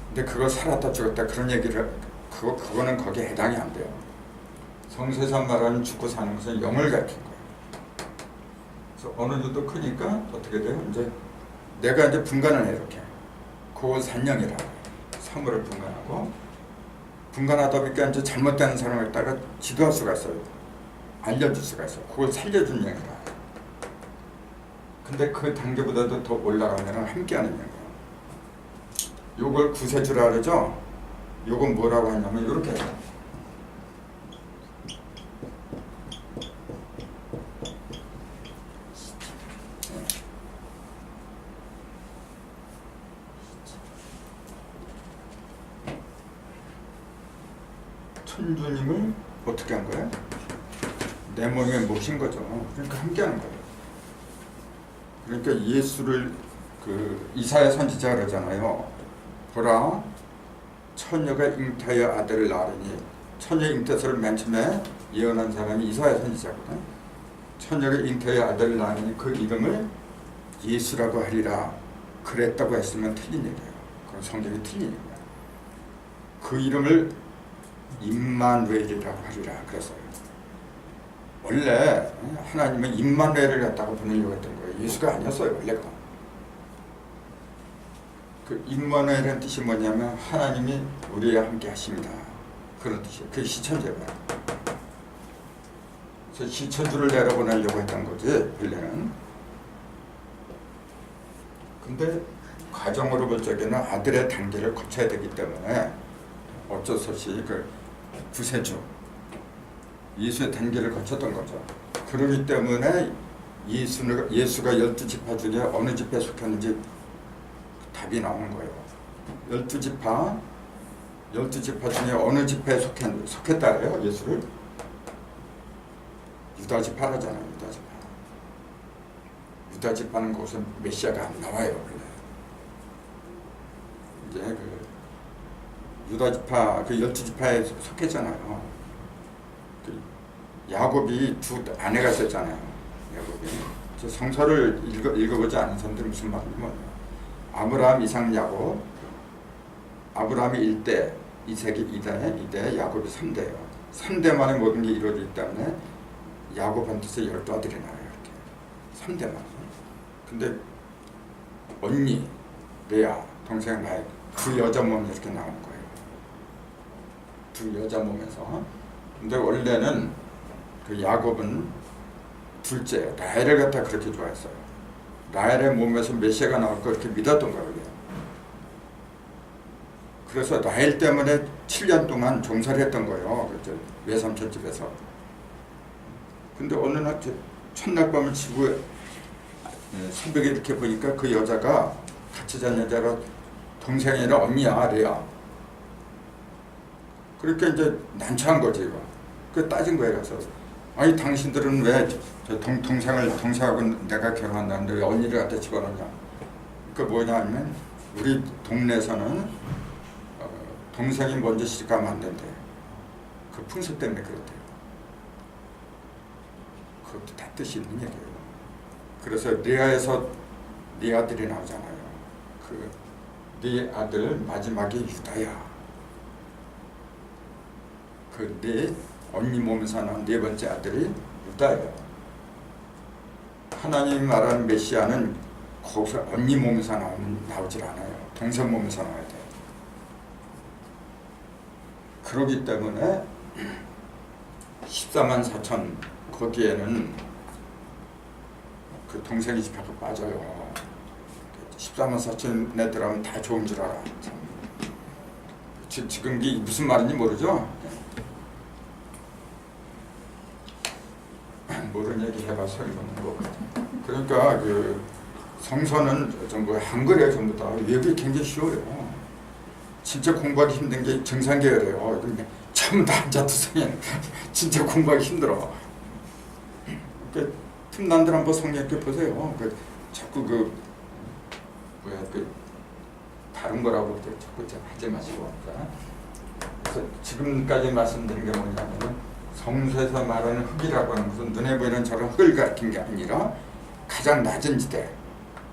근데 그걸 살았다 죽었다 그런 얘기를 그거는 거기에 해당이 안 돼요. 성세상 말하는 죽고 사는 것은 영을 가르친 거예요. 그래서 어느 정도 크니까 어떻게 돼요? 이제 내가 이제 분간을 해 이렇게. 그걸 산령이라고 해요. 사물을 분간하고 분간하다 보니까 이제 잘못된 사람을 갖다가 지도할 수가 있어요. 알려줄 수가 있어요. 그걸 살려준 영이라 해요. 근데 그 단계보다도 더 올라가면 함께하는 영이에요. 요걸 구세주라 그러죠? 요건 뭐라고 하냐면 이렇게 해요. 천주님을 어떻게 한 거예요? 내 몸에 모신 거죠. 그러니까 함께하는 거예요. 그러니까 예수를 그 이사야 선지자가 그러잖아요. 보라, 처녀가 잉태하여 아들을 낳으니, 처녀 잉태서를 맨 처음에 예언한 사람이 이사야 선지자거든. 처녀가 잉태하여 아들을 낳으니 그 이름을 예수라고 하리라. 그랬다고 했으면 틀린 얘기예요. 그건 성경이 틀린 얘기예요. 그 이름을 임마누엘이라고 하리라 그랬어요. 원래 하나님은 임마누엘을 갖다가 보내려고 했던 거예요. 예수가 아니었어요 원래가. 그 임마누엘의 뜻이 뭐냐면 하나님이 우리와 함께 하십니다. 그런 뜻이에요. 그게 시천제예요. 그래서 시천주를 내려보내려고 했던 거지 원래는. 근데 가정으로 볼 적에는 아들의 단계를 거쳐야 되기 때문에 어쩔 수 없이 그 구세주 예수의 단계를 거쳤던 거죠. 그러기 때문에 예수가 12지파 중에 어느 지파에 속했는지 답이 나오는 거예요. 12지파 중에 어느 지파에 속했다 해요 예수를? 유다지파라잖아요. 유다지파는 거기서 메시아가 안 나와요 원래. 이제 그 유다지파 그 12지파에 속했잖아요. 그 야곱이 두 아내가 있었잖아요. 야곱이. 저 성서를 읽어보지 않은 사람들은 무슨 말이냐면 아브라함, 이삭, 야곱. 아브라함이 1대, 이삭이 2대, 야곱이 3대예요. 3대 만에 모든 게 이루어지기 때문에 야곱한테서 12아들이 나와요. 이렇게 3대만. 근데 언니, 레아, 동생 라헬 두 여자 몸에 이렇게 나오는 거예요. 두 여자 몸에서. 근데 원래는 그 야곱은 둘째 라헬을 갖다 그렇게 좋아했어요. 라헬의 몸에서 메시아가 나올 거 그렇게 믿었던 거예요. 그래서 라헬 때문에 7년 동안 종살이 했던 거예요. 그렇죠? 외삼촌 집에서. 근데 어느 날 첫날 밤을 지고 새벽에 이렇게 보니까 그 여자가 같이 잔 여자가 동생이 아니라 언니야, 레아. 그러니까 이제 난처한 거지 이거. 그 따진 거예요. 그래서 아니 당신들은 왜 동생하고 내가 결혼한다는데 왜 언니를 갖다 집어넣냐. 그 뭐냐 하면 우리 동네에서는 동생이 먼저 시집가면 안 된대. 그 풍습 때문에 그렇대요. 그것도 다 뜻이 있는 얘기예요. 그래서 레아에서 네 아들이 나오잖아요. 그 네 아들 마지막에 유다야. 그 네 언니 몸에서 나온 네 번째 아들이 유다예요. 하나님이 말하는 메시아는 거기서 언니 몸에서 나오질 않아요. 동생 몸에서 나와야 돼요. 그러기 때문에 14만 4천 거기에는 그 동생이 집하고 빠져요. 14만 4천에 들어가면 다 좋은 줄 알아. 참. 지금 이게 무슨 말인지 모르죠? 모르는 얘기 해봐 소리 없는 거. 그러니까 그 성서는 전부 한글이에요. 전부 다 외국이 굉장히 쉬워요. 진짜 공부하기 힘든 게 정상계열이에요. 근데 전부 다 한자투성이에요. 진짜 공부하기 힘들어. 그 틈난들 한번 성경 이렇게 보세요. 그 자꾸 그 다른 거라고 자꾸 하지 마시고. 그래서 지금까지 말씀드린 게 뭐냐면은 성서에서 말하는 흙이라고 하는 것은 눈에 보이는 저런 흙을 가리킨 게 아니라 가장 낮은 지대.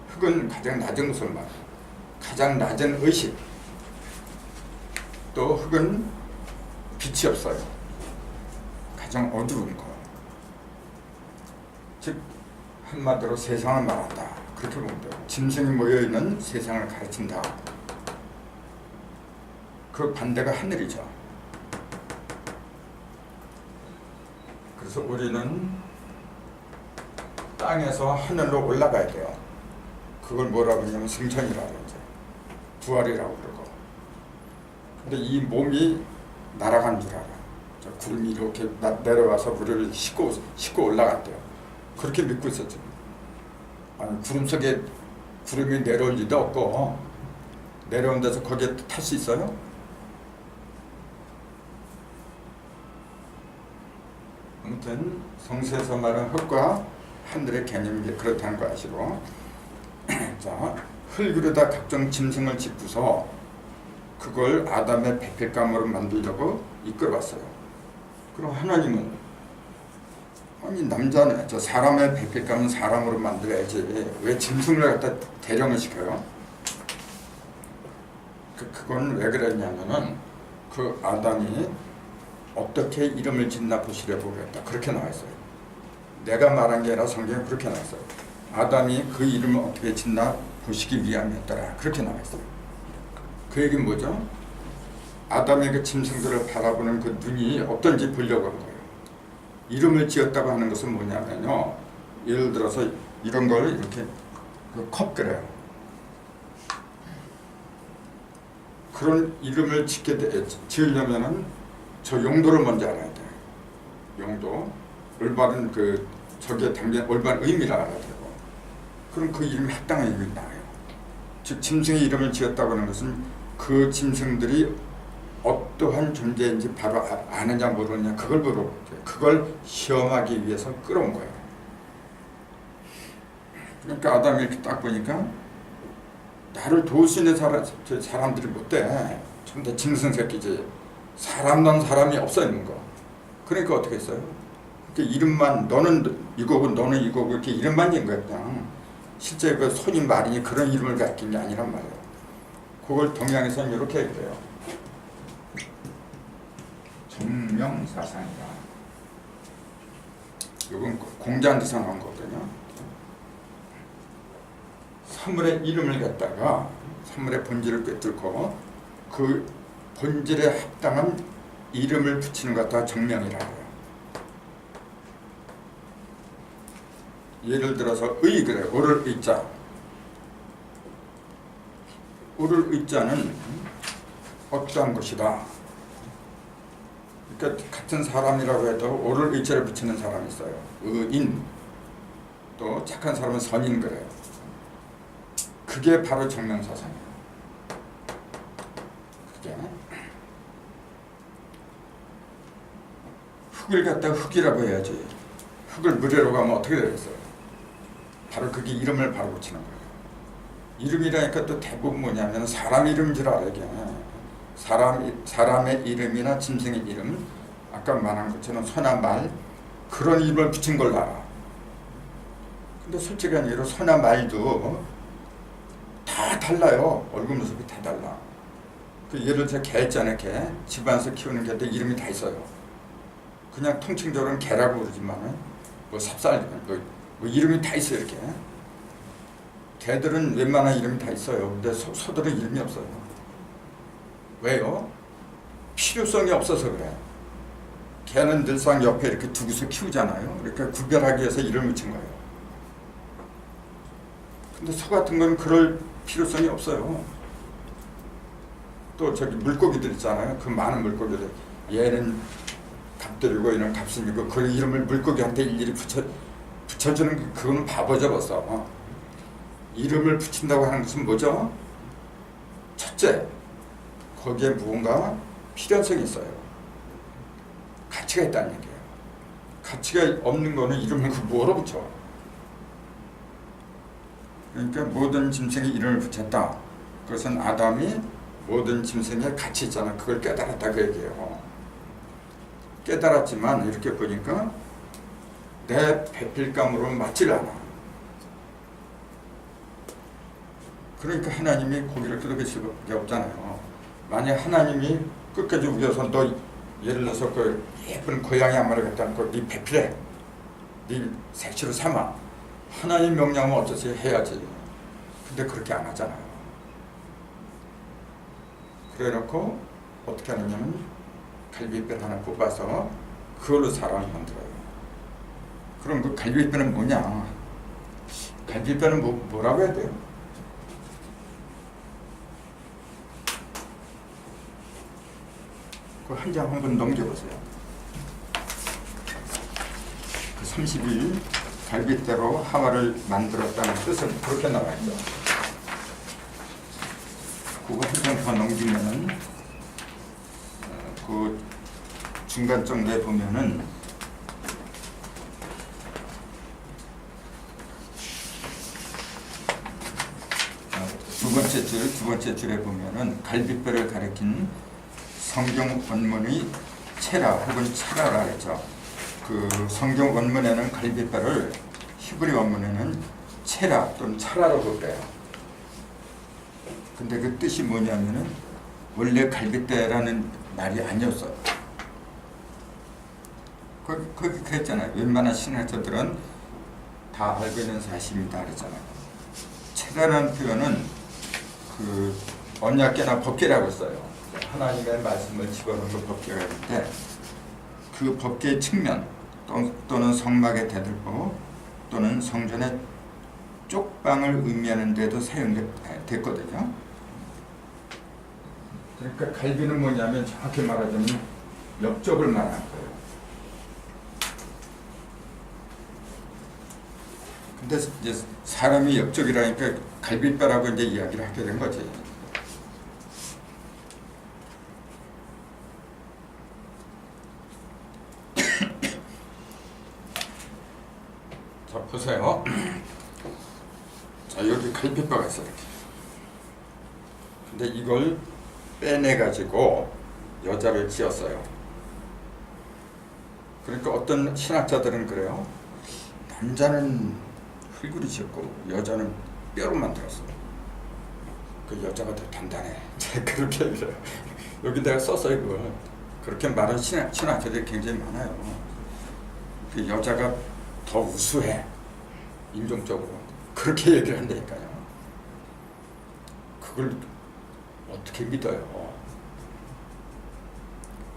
흙은 가장 낮은 것을 말해요. 가장 낮은 의식. 또 흙은 빛이 없어요. 가장 어두운 거. 즉 한마디로 세상을 말한다. 그렇게 보면 돼요. 짐승이 모여있는 세상을 가르친다. 그 반대가 하늘이죠. 그래서 우리는 땅에서 하늘로 올라가야 돼요. 그걸 뭐라고 하냐면 승천이라고 그러죠. 부활이라고 그러고. 근데 이 몸이 날아간 줄 알아. 저 구름이 이렇게 내려와서 우리를 싣고 올라갔대요. 그렇게 믿고 있었죠. 아니, 구름 속에 구름이 내려올 리도 없고 내려온 데서 거기에 탈 수 있어요? 아무튼 성서에서 말하는 흙과 하늘의 개념이 그렇다는 거 아시고 자, 흙으로다 각종 짐승을 짓고서 그걸 아담의 배필감으로 만들려고 이끌어왔어요. 그럼 하나님은 아니 남자는 저 사람의 배필감은 사람으로 만들어야지 왜 짐승을 갖다 대령을 시켜요? 그건 왜 그랬냐면은 그 아담이 어떻게 이름을 짓나 보시려고 그랬다. 그렇게 나와있어요. 내가 말한 게 아니라 성경에 그렇게 나와있어요. 아담이 그 이름을 어떻게 짓나 보시기 위함이었더라. 그렇게 나와있어요. 그 얘기는 뭐죠? 아담의 그 짐승들을 바라보는 그 눈이 어떤지 보려고 한 거예요. 이름을 지었다고 하는 것은 뭐냐면요. 예를 들어서 이런 걸 이렇게 그 컵 그래요. 그런 이름을 지으려면은 저 용도를 먼저 알아야 돼요. 용도. 올바른 그 저기에 담긴 올바른 의미를 알아야 되고. 그럼 그 이름이 합당한 이름이 나와요. 즉 짐승의 이름을 지었다고 하는 것은 그 짐승들이 어떠한 존재인지 바로 아느냐 모르느냐 그걸 보러 그걸 시험하기 위해서 끌어온 거예요. 그러니까 아담이 이렇게 딱 보니까 나를 도울 수 있는 사람들이 못돼. 전부 다 짐승 새끼지. 사람 넌 사람이 없어 있는 거. 그러니까 어떻게 했어요? 그러니까 이름만 너는 이거고 너는 이거고 이렇게 이름만 진 거야 그냥. 실제 그 손이 말이니 그런 이름을 가진 게 아니란 말이에요. 그걸 동양에서는 이렇게 얘기해요. 정명사상이다. 이건 공자한테서 나온 거거든요. 사물의 이름을 갖다가 사물의 본질을 꿰뚫고 그 본질에 합당한 이름을 붙이는 것 갖다가 정명이라고 해요. 예를 들어서 의 그래. 오를 의자. 오를 의자는 어떠한 것이다. 그러니까 같은 사람이라고 해도 오를 의자를 붙이는 사람이 있어요. 의인. 또 착한 사람은 선인 그래요. 그게 바로 정명사상이에요. 그게 흙을 갖다 흙이라고 해야지. 흙을 물에로 가면 어떻게 되겠어요? 바로 그게 이름을 바로 붙이는 거예요. 이름이라니까 또 대부분 뭐냐면 사람 이름인 줄 알아요. 사람의 이름이나 짐승의 이름, 아까 말한 것처럼 소나 말 그런 이름을 붙인 걸 알아. 근데 솔직한 얘기로 소나 말도 다 달라요. 얼굴 모습이 다 달라. 그 예를 들어 개 있잖아요. 개. 집안에서 키우는 개인데 이름이 다 있어요. 그냥 통칭적으로는 개라고 그러지만 뭐 삽살 뭐 이름이 다 있어요. 이렇게. 개들은 웬만한 이름이 다 있어요. 근데 소들은 이름이 없어요. 왜요? 필요성이 없어서 그래. 개는 늘상 옆에 이렇게 두고서 키우잖아요. 그러니까 구별하기 위해서 이름을 붙인 거예요. 근데 소 같은 건 그럴 필요성이 없어요. 또 저기 물고기들 있잖아요. 그 많은 물고기들. 얘는 값들이고 얘는 값이고 그 이름을 물고기한테 일일이 붙여주는 그거는 바보죠 벌써. 이름을 붙인다고 하는 것은 뭐죠? 첫째, 거기에 무언가 필연성이 있어요. 가치가 있다는 얘기예요. 가치가 없는 거는 이름을 뭐로 붙여? 그러니까 모든 짐승에 이름을 붙였다. 그것은 아담이 모든 짐승에 가치 있잖아. 그걸 깨달았다 그 얘기예요. 깨달았지만 이렇게 보니까 내 배필감으로 맞질 않아. 그러니까 하나님이 고기를 뜯어볼 수밖에 없잖아요. 만약 하나님이 끝까지 우겨서 너 예를 들어서 그 예쁜 고양이 한 마리 갖다 놓고 네 배필해, 네 색시로 삼아. 하나님 명령은 어쩌지 해야지. 근데 그렇게 안 하잖아요. 그래 놓고 어떻게 하느냐면 갈비뼈 하나 뽑아서 그걸로 사람을 만들어요. 그럼 그 갈비뼈는 뭐냐? 갈비뼈는 뭐라고 해야 돼요? 그 한 장 한번 넘겨보세요. 그 30일 갈빗대로 하와를 만들었다는 뜻은 그렇게 나와있죠. 그거 한 장 더 넘기면은 그 중간 정도에 보면은 두 번째 줄에 보면은 갈빗뼈를 가리킨 성경 원문의 체라 혹은 체라라 했죠. 그 성경 원문에는 갈빗뼈를 히브리 원문에는 체라 또는 차라로 볼게요. 근데 그 뜻이 뭐냐면은 원래 갈빗대라는 말이 아니었어요. 거기 그랬잖아요. 웬만한 신학자들은 다 알고 있는 사실입니다 그랬잖아요. 체라라는 표현은 그 언약계나 법계라고 써요. 하나님의 말씀을 집어넣은 법계가 있는데 그 법계의 측면 또는 성막의 대들보 또는 성전의 쪽방을 의미하는 데도 사용됐거든요. 그러니까 갈비는 뭐냐면 정확히 말하자면 옆쪽을 말하는 거예요. 근데 이제 사람이 옆쪽이라니까 갈비뼈라고 이제 이야기를 하게 된 거지. 자 보세요. 자 여기 갈비뼈가 있어 이렇게. 근데 이걸 빼내 가지고 여자를 지었어요. 그러니까 어떤 신학자들은 그래요. 남자는 흙으로 지었고 여자는 뼈로 만들었어. 그 여자가 더 단단해. 그렇게 얘기해요. 여기 내가 썼어요 그걸. 그렇게 말하는 신학자들이 굉장히 많아요. 그 여자가 더 우수해. 인종적으로. 그렇게 얘기를 한다니까요. 그걸 어떻게 믿어요?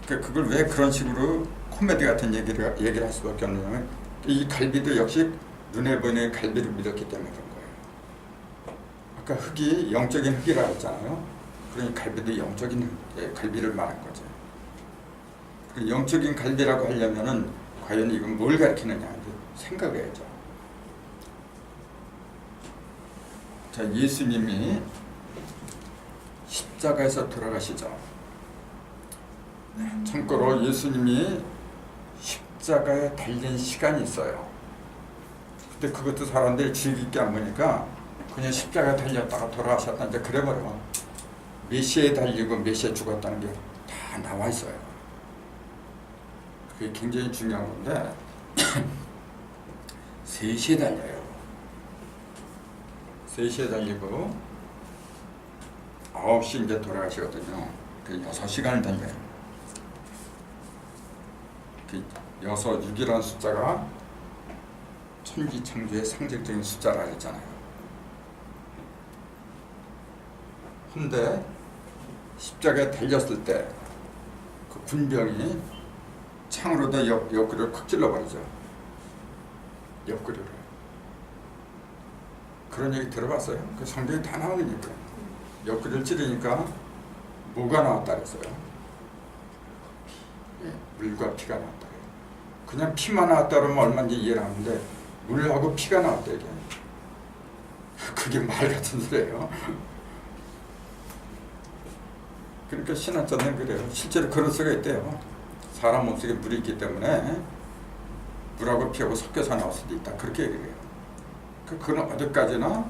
그걸 왜 그런 식으로 코미디 같은 얘기를 할 수밖에 없느냐면 이 갈비도 역시 눈에 보이는 갈비를 믿었기 때문에 그런 거예요. 아까 흙이 영적인 흙이라고 했잖아요. 그러니 갈비도 영적인 갈비를 말한 거죠. 그 영적인 갈비라고 하려면은 과연 이건 뭘 가리키느냐 생각해야죠. 자, 예수님이 십자가에서 돌아가시죠. 참고로 예수님이 십자가에 달린 시간이 있어요. 근데 그것도 사람들이 즐겁게 안 보니까 그냥 십자가에 달렸다가 돌아가셨다 이제 그래버려. 몇 시에 달리고 몇 시에 죽었다는 게 다 나와 있어요. 그게 굉장히 중요한 건데 3시에 달려요. 3시에 달리고 9시 이제 돌아가시거든요. 그 6시간을 달려요. 그 6, 6이라는 숫자가 천지창조의 상징적인 숫자라 했잖아요. 근데 십자가에 달렸을 때 그 군병이 창으로다 옆구리를 콱 찔러버리죠. 옆구리를. 그런 얘기 들어봤어요? 그 성경에 다 나오니까. 옆구리를 찌르니까 뭐가 나왔다 그랬어요? 예, 물과 피가 나왔다 그래요. 그냥 피만 나왔다 그러면 얼마인지 이해를 하는데 물하고 피가 나왔다 이게. 그게 말 같은 소리예요. 그러니까 신학자는 그래요. 실제로 그럴 수가 있대요. 사람 몸속에 물이 있기 때문에 물하고 피하고 섞여서 나올 수도 있다. 그렇게 얘기를 해요. 그건 어디까지나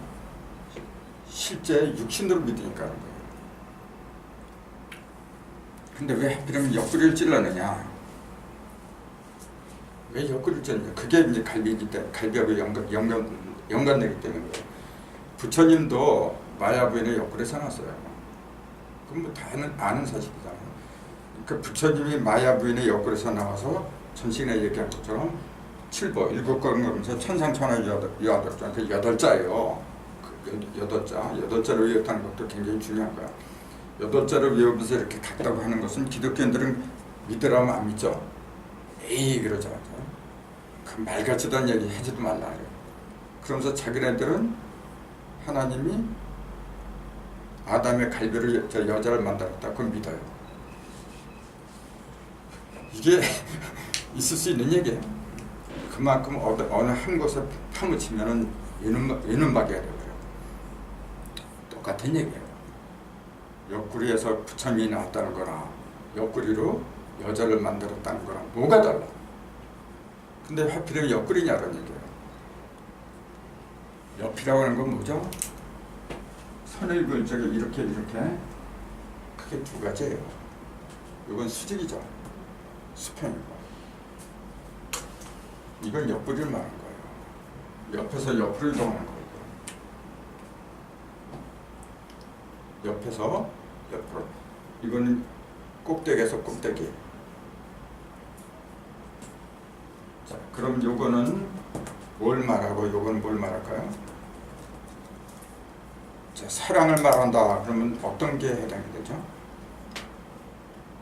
실제 육신으로 믿으니까 그런 거예요. 근데 왜 하필이면 옆구리를 찔러느냐? 왜 옆구리를 찔러느냐? 그게 이제 갈비이기 때문에, 갈비하고 연관되기 때문에 그래요. 부처님도 마야 부인의 옆구리에 사놨어요. 그건 뭐 다 아는 사실이잖아요. 그러니까 부처님이 마야 부인의 옆구리에서 나와서 전시간에 얘기한 것처럼 7보, 7권하면서 천상천하 유아덕장, 그 8자예요. 그 8자를 외웠다는 것도 굉장히 중요한 거야. 8자를 외우면서 이렇게 갔다고 하는 것은 기독교인들은 믿으라면 안 믿죠. 에이 그러죠. 그 말 같지도 않은 얘기 하지도 말라 그래요. 그러면서 자기네들은 하나님이 아담의 갈비를 여자를 만들었다. 그건 믿어요. 이게 있을 수 있는 얘기예요. 그만큼 어느 한 곳에 파묻히면은 이눈박이가 되어버려요. 똑같은 얘기예요. 옆구리에서 부처님이 나왔다는 거나 옆구리로 여자를 만들었다는 거랑 뭐가 달라? 근데 하필이면 옆구리냐는 얘기예요. 옆이라고 하는 건 뭐죠? 선을 그을 적에 이렇게 크게 두 가지예요. 이건 수직이죠. 수평이고. 이건 옆구리를 말하는 거예요. 옆에서 옆으로 이동하는 거예요. 옆에서 옆으로. 이거는 꼭대기에서 꼭대기. 자, 그럼 요거는 뭘 말하고 요거는 뭘 말할까요? 자, 사랑을 말한다. 그러면 어떤 게 해당이 되죠?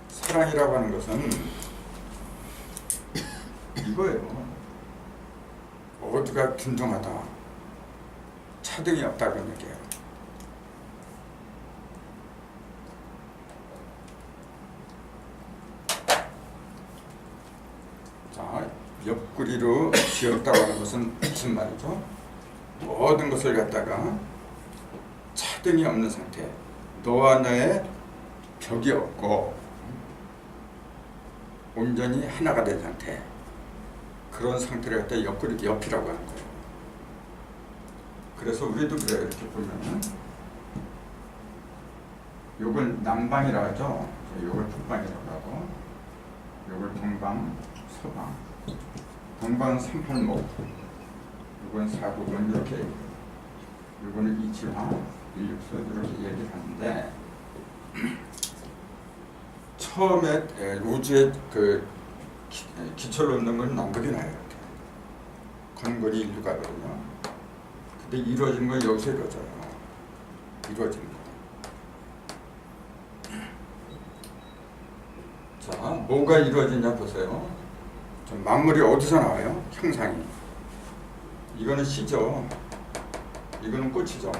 사랑이라고 하는 것은 이거예요. 모두가 균등하다. 차등이 없다 그런 얘기예요. 자, 옆구리로 지었다고 하는 것은 무슨 말이죠? 모든 것을 갖다가 차등이 없는 상태, 너와 나의 벽이 없고 온전히 하나가 된 상태, 그런 상태를 갖다 옆이라고 하는 거예요. 그래서 우리도 그래요. 이렇게 보면은 요걸 남방이라고 하죠. 요걸 북방이라고 하고 요걸 동방, 서방. 동방은 3팔목, 요건 4구분 이렇게, 요거는 이치화, 일육수 이렇게 얘기를 하는데 처음에 우주의 그 기초를 얻는 건 남극이 나요. 이렇게 건건이 인류가거든요. 근데 이루어지는 건 여기서 이루어져요. 이루어지는 거. 자, 뭐가 이루어지냐 보세요. 만물이 어디서 나와요? 형상이. 이거는 씨죠. 이거는 꽃이죠.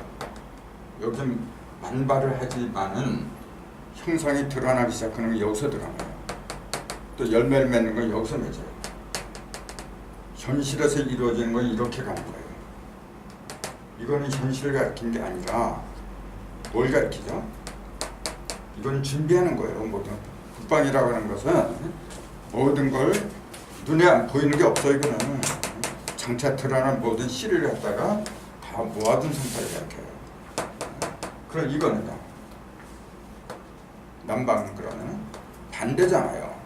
여기는 만발을 하지만은 형상이 드러나기 시작하는 건 여기서 드러나요. 또 열매를 맺는 건 여기서 맺어요. 현실에서 이루어지는 건 이렇게 가는 거예요. 이거는 현실을 가리킨 게 아니라 뭘 가리키죠? 이건 준비하는 거예요. 모든 국방이라고 하는 것은 모든 걸 눈에 안 보이는 게 없어요. 이거는 장차 드러난 모든 씨를 갖다가 다 모아둔 상태를 가리켜요. 그럼 이거는요. 남방은 그러면 반대잖아요.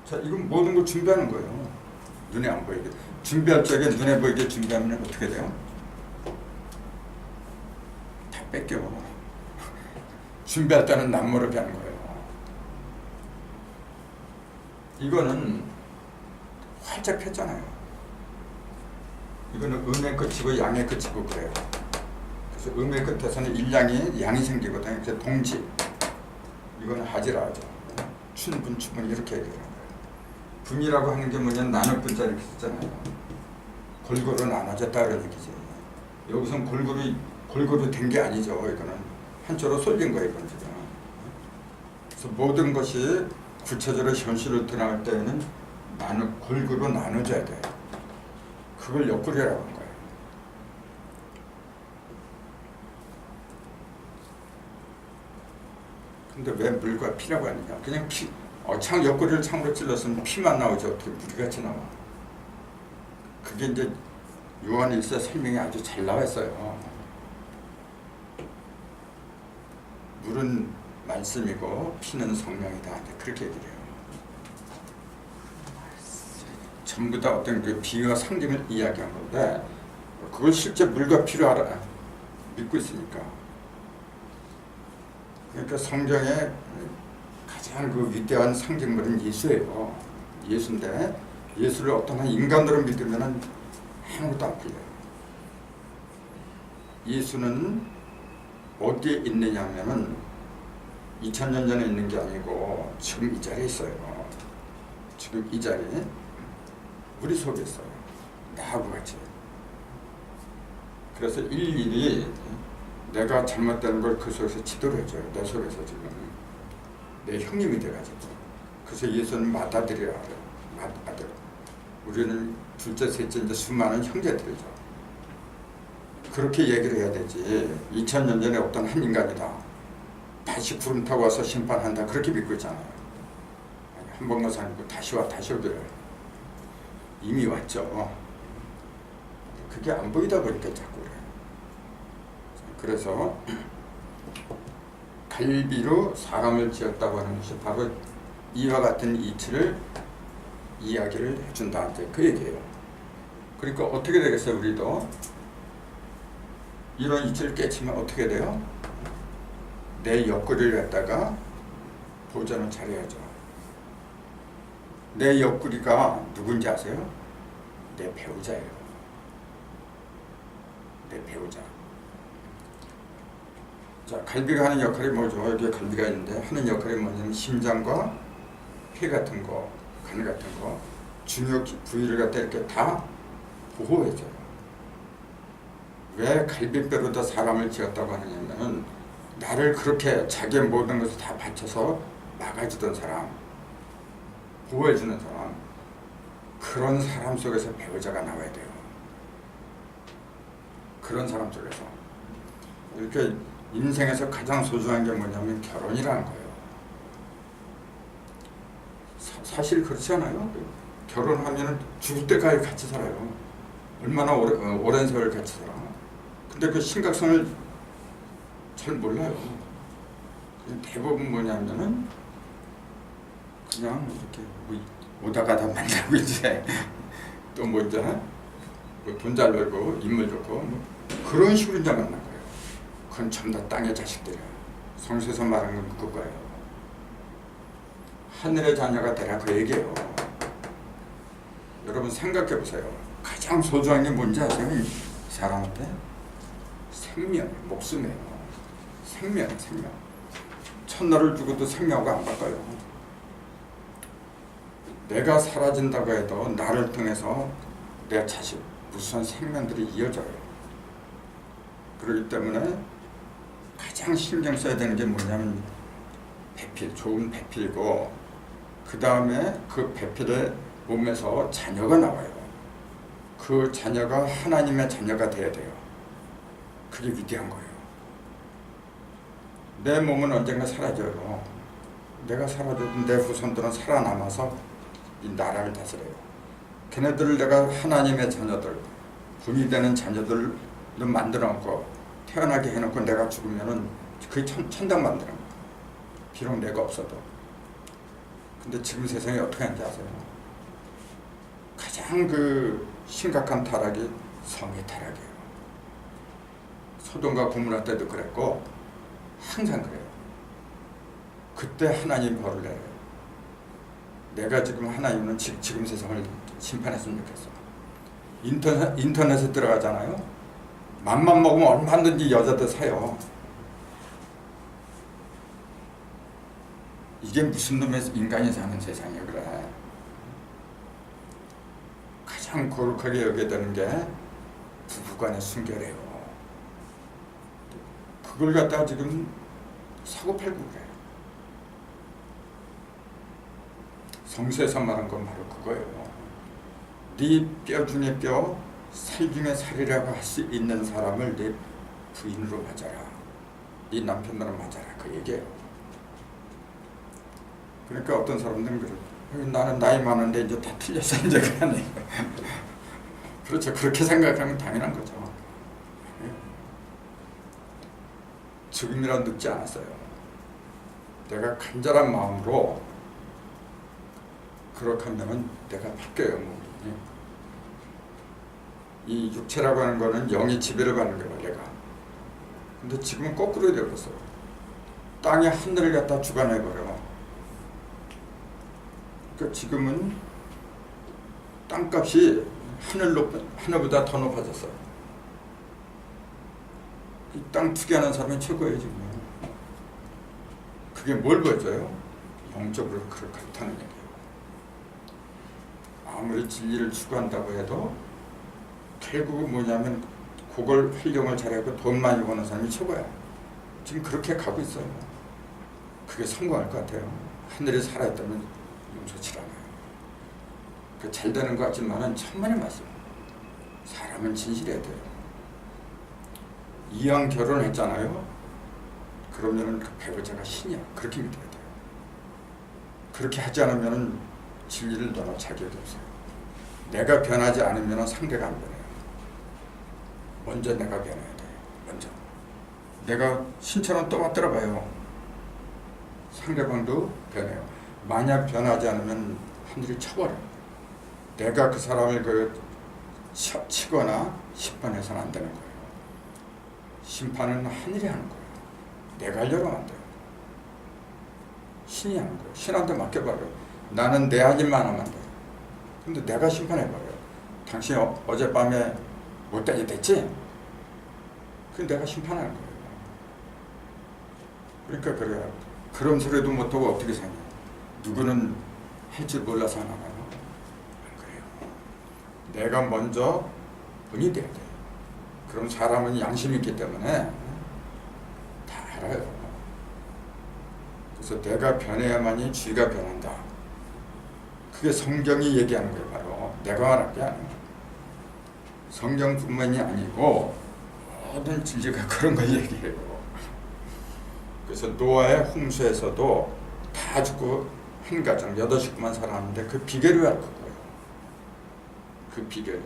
자, 이건 모든 걸 준비하는 거예요. 눈에 안 보이게. 준비할 적에 눈에 보이게 준비하면 어떻게 돼요? 다 뺏겨. 준비할 때는 남모르게 하는 거예요. 이거는 활짝 폈잖아요. 이거는 음의 끝이고 양의 끝이고 그래요. 그래서 음의 끝에서는 일양이 양이 생기거든요. 그래서 동지. 이거는 하지라 하죠. 춘분 추분 이렇게 얘기하는 거예요. 분이라고 하는 게 뭐냐, 나눌 분자 이렇게 쓰잖아요. 골고루 나눠졌다는 얘기지. 여기서는 골고루 된 게 아니죠. 이거는 한쪽으로 쏠린 거예요. 이건 지금. 그래서 모든 것이 구체적으로 현실로 드러날 때에는 골고루 나눠져야 돼요. 그걸 옆구리라고 하는 거예요. 근데 왜 물과 피라고 하느냐? 그냥 창 옆구리를 창으로 찔렀으면 피만 나오지 어떻게 물이같이 나와? 그게 이제 요한일서 설명이 아주 잘 나와 있어요. 물은 말씀이고 피는 성령이다. 그렇게 얘기를 해요. 전부 다 어떤 그 비유와 상징을 이야기한 건데 그걸 실제 물과 피로 믿고 있으니까. 그러니까 성경의 가장 그 위대한 상징물은 예수예요. 예수인데 예수를 어떤 한 인간으로 믿으면 아무것도 안 풀려요. 예수는 어디에 있느냐 하면은 2000년 전에 있는 게 아니고 지금 이 자리에 있어요. 지금 이 자리에 우리 속에 있어요. 나하고 같이. 그래서 일일이 내가 잘못된 걸 그 속에서 지도를 해줘요. 내 속에서 지금 내 형님이 돼가지고. 그래서 예수는 맏아들이라 그래요. 맏아들. 우리는 둘째, 셋째 이제 수많은 형제들이죠. 그렇게 얘기를 해야 되지. 2000년 전에 없던 한 인간이다. 다시 구름 타고 와서 심판한다. 그렇게 믿고 있잖아요. 한 번만 살고 다시 오더래. 이미 왔죠. 그게 안 보이다 보니까 자꾸 그래. 그래서 갈비로 사람을 지었다고 하는 것이 바로 이와 같은 이치를 이야기를 해준다. 이제 그 얘기예요. 그러니까 어떻게 되겠어요? 우리도 이런 이치를 깨치면 어떻게 돼요? 내 옆구리를 갖다가 보존을 잘해야죠. 내 옆구리가 누군지 아세요? 내 배우자예요. 내 배우자. 자, 갈비가 하는 역할이 뭐죠? 여기에 갈비가 있는데 하는 역할이 뭐냐면 심장과 폐 같은 거, 간 같은 거, 중요 부위를 갖다 이렇게 다 보호해줘요. 왜 갈비뼈로다 사람을 지었다고 하느냐면 나를 그렇게 자기의 모든 것을 다 바쳐서 막아주던 사람, 보호해주는 사람, 그런 사람 속에서 배우자가 나와야 돼요. 그런 사람 속에서. 이렇게 인생에서 가장 소중한 게 뭐냐면 결혼이라는 거예요. 사실 그렇지 않아요? 결혼하면 죽을 때까지 같이 살아요. 얼마나 오랜 세월 같이 살아. 근데 그 심각성을 잘 몰라요. 대부분 뭐냐면은 그냥 이렇게 뭐 오다가다 만나고 이제 또 뭐 이제 돈 잘 벌고 인물 좋고 뭐 그런 식으로 이제 만난 거예요. 그건 전부 다 땅의 자식들이에요. 성서에서 말하는 건 그거예요. 하늘의 자녀가 되라 그 얘기예요. 여러분 생각해 보세요. 가장 소중한 게 뭔지 아세요? 이 사람한테 생명, 목숨이에요. 생명. 천나를 죽어도 생명하고 안 바꿔요. 내가 사라진다고 해도 나를 통해서 내 자식, 무수한 생명들이 이어져요. 그렇기 때문에 가장 신경 써야 되는 게 뭐냐면 배필, 좋은 배필이고 그 다음에 그 배필의 몸에서 자녀가 나와요. 그 자녀가 하나님의 자녀가 돼야 돼요. 그게 위대한 거예요. 내 몸은 언젠가 사라져요. 내가 사라져도 내 후손들은 살아남아서 이 나라를 다스려요. 걔네들을 내가 하나님의 자녀들, 분이 되는 자녀들을 만들어놓고 태어나게 해놓고 내가 죽으면은 그게 천당 만드는 거예요. 비록 내가 없어도. 근데 지금 세상이 어떻게 하는지 아세요? 가장 그 심각한 타락이 성의 타락이에요. 소돔과 고모라 때도 그랬고 항상 그래요. 그때 하나님 벌을 내려요. 내가 지금 하나님은 지금 세상을 심판했으면 좋겠어. 인터넷에 들어가잖아요. 맘만 먹으면 얼마든지 여자들 사요. 이게 무슨 놈의 인간이 사는 세상이야. 그래. 가장 거룩하게 여겨야 되는 게 부부간의 순결이에요. 그걸 갖다가 지금 사고팔고 그래. 성서에서 말한 건 바로 그거예요. 네 뼈 중에 뼈, 살 중에 살이라고 할 수 있는 사람을 네 부인으로 맞아라. 네 남편으로 맞아라. 그 얘기예요. 그러니까 어떤 사람들은 그래. 나는 나이 많은데 이제 다 틀렸어. 이제 그러네. 그렇죠. 그렇게 생각하면 당연한 거죠. 지금이라 늦지 않았어요. 내가 간절한 마음으로 그렇게 하면 내가 바뀌어요. 몸이. 이 육체라고 하는 거는 영이 지배를 받는 거예요. 내가. 근데 지금은 거꾸로 되었어요. 땅이 하늘을 갖다 주관해버려. 그러니까 지금은 땅값이 하늘보다 더 높아졌어요. 이 땅 투기하는 사람이 최고예요. 지금. 그게 뭘 보여줘요? 영적으로 그렇다는 얘기예요. 아무리 진리를 추구한다고 해도 결국은 뭐냐면 그걸 활용을 잘하고 돈 많이 버는 사람이 최고야. 지금 그렇게 가고 있어요. 그게 성공할 것 같아요. 하늘에 살아있다면 용서치라고요. 잘 되는 것 같지만은 천만의 말씀. 사람은 진실해야 돼요. 이왕 결혼했잖아요. 그러면은 그 배우자가 신이야. 그렇게 믿어야 돼요. 그렇게 하지 않으면은 진리를 떠날 자격이 없어요. 내가 변하지 않으면 상대가 안 변해요. 먼저 내가 변해야 돼요. 먼저. 내가 신처럼 떠받들어 봐요. 상대방도 변해요. 만약 변하지 않으면 하늘이 쳐버려요. 내가 그 사람을 치거나 심판해서는 안 되는 거예요. 심판은 하늘이 하는 거예요. 내가 하려고 안 돼요. 신이 하는 거예요. 신한테 맡겨버려요. 나는 내 할 일만 하면 돼요. 근데 내가 심판해버려요. 당신 어젯밤에 못되게 됐지? 그 내가 심판하는 거예요. 그러니까 그래요. 그런 소리도 못하고 어떻게 사냐. 누구는 할 줄 몰라서 하나 봐요. 안 그래요. 내가 먼저 본이 돼야 돼요. 그럼 사람은 양심이 있기 때문에 다 알아요. 그래서 내가 변해야만이 쥐가 변한다. 그게 성경이 얘기하는 거예요. 바로 내가 말할 게 아니에요. 성경뿐만이 아니고 모든 진리가 그런 걸 얘기해요. 그래서 노아의 홍수에서도 다 죽고 한 가정 8식구만 살았는데 그 비결이 바로 그거예요. 그 비결이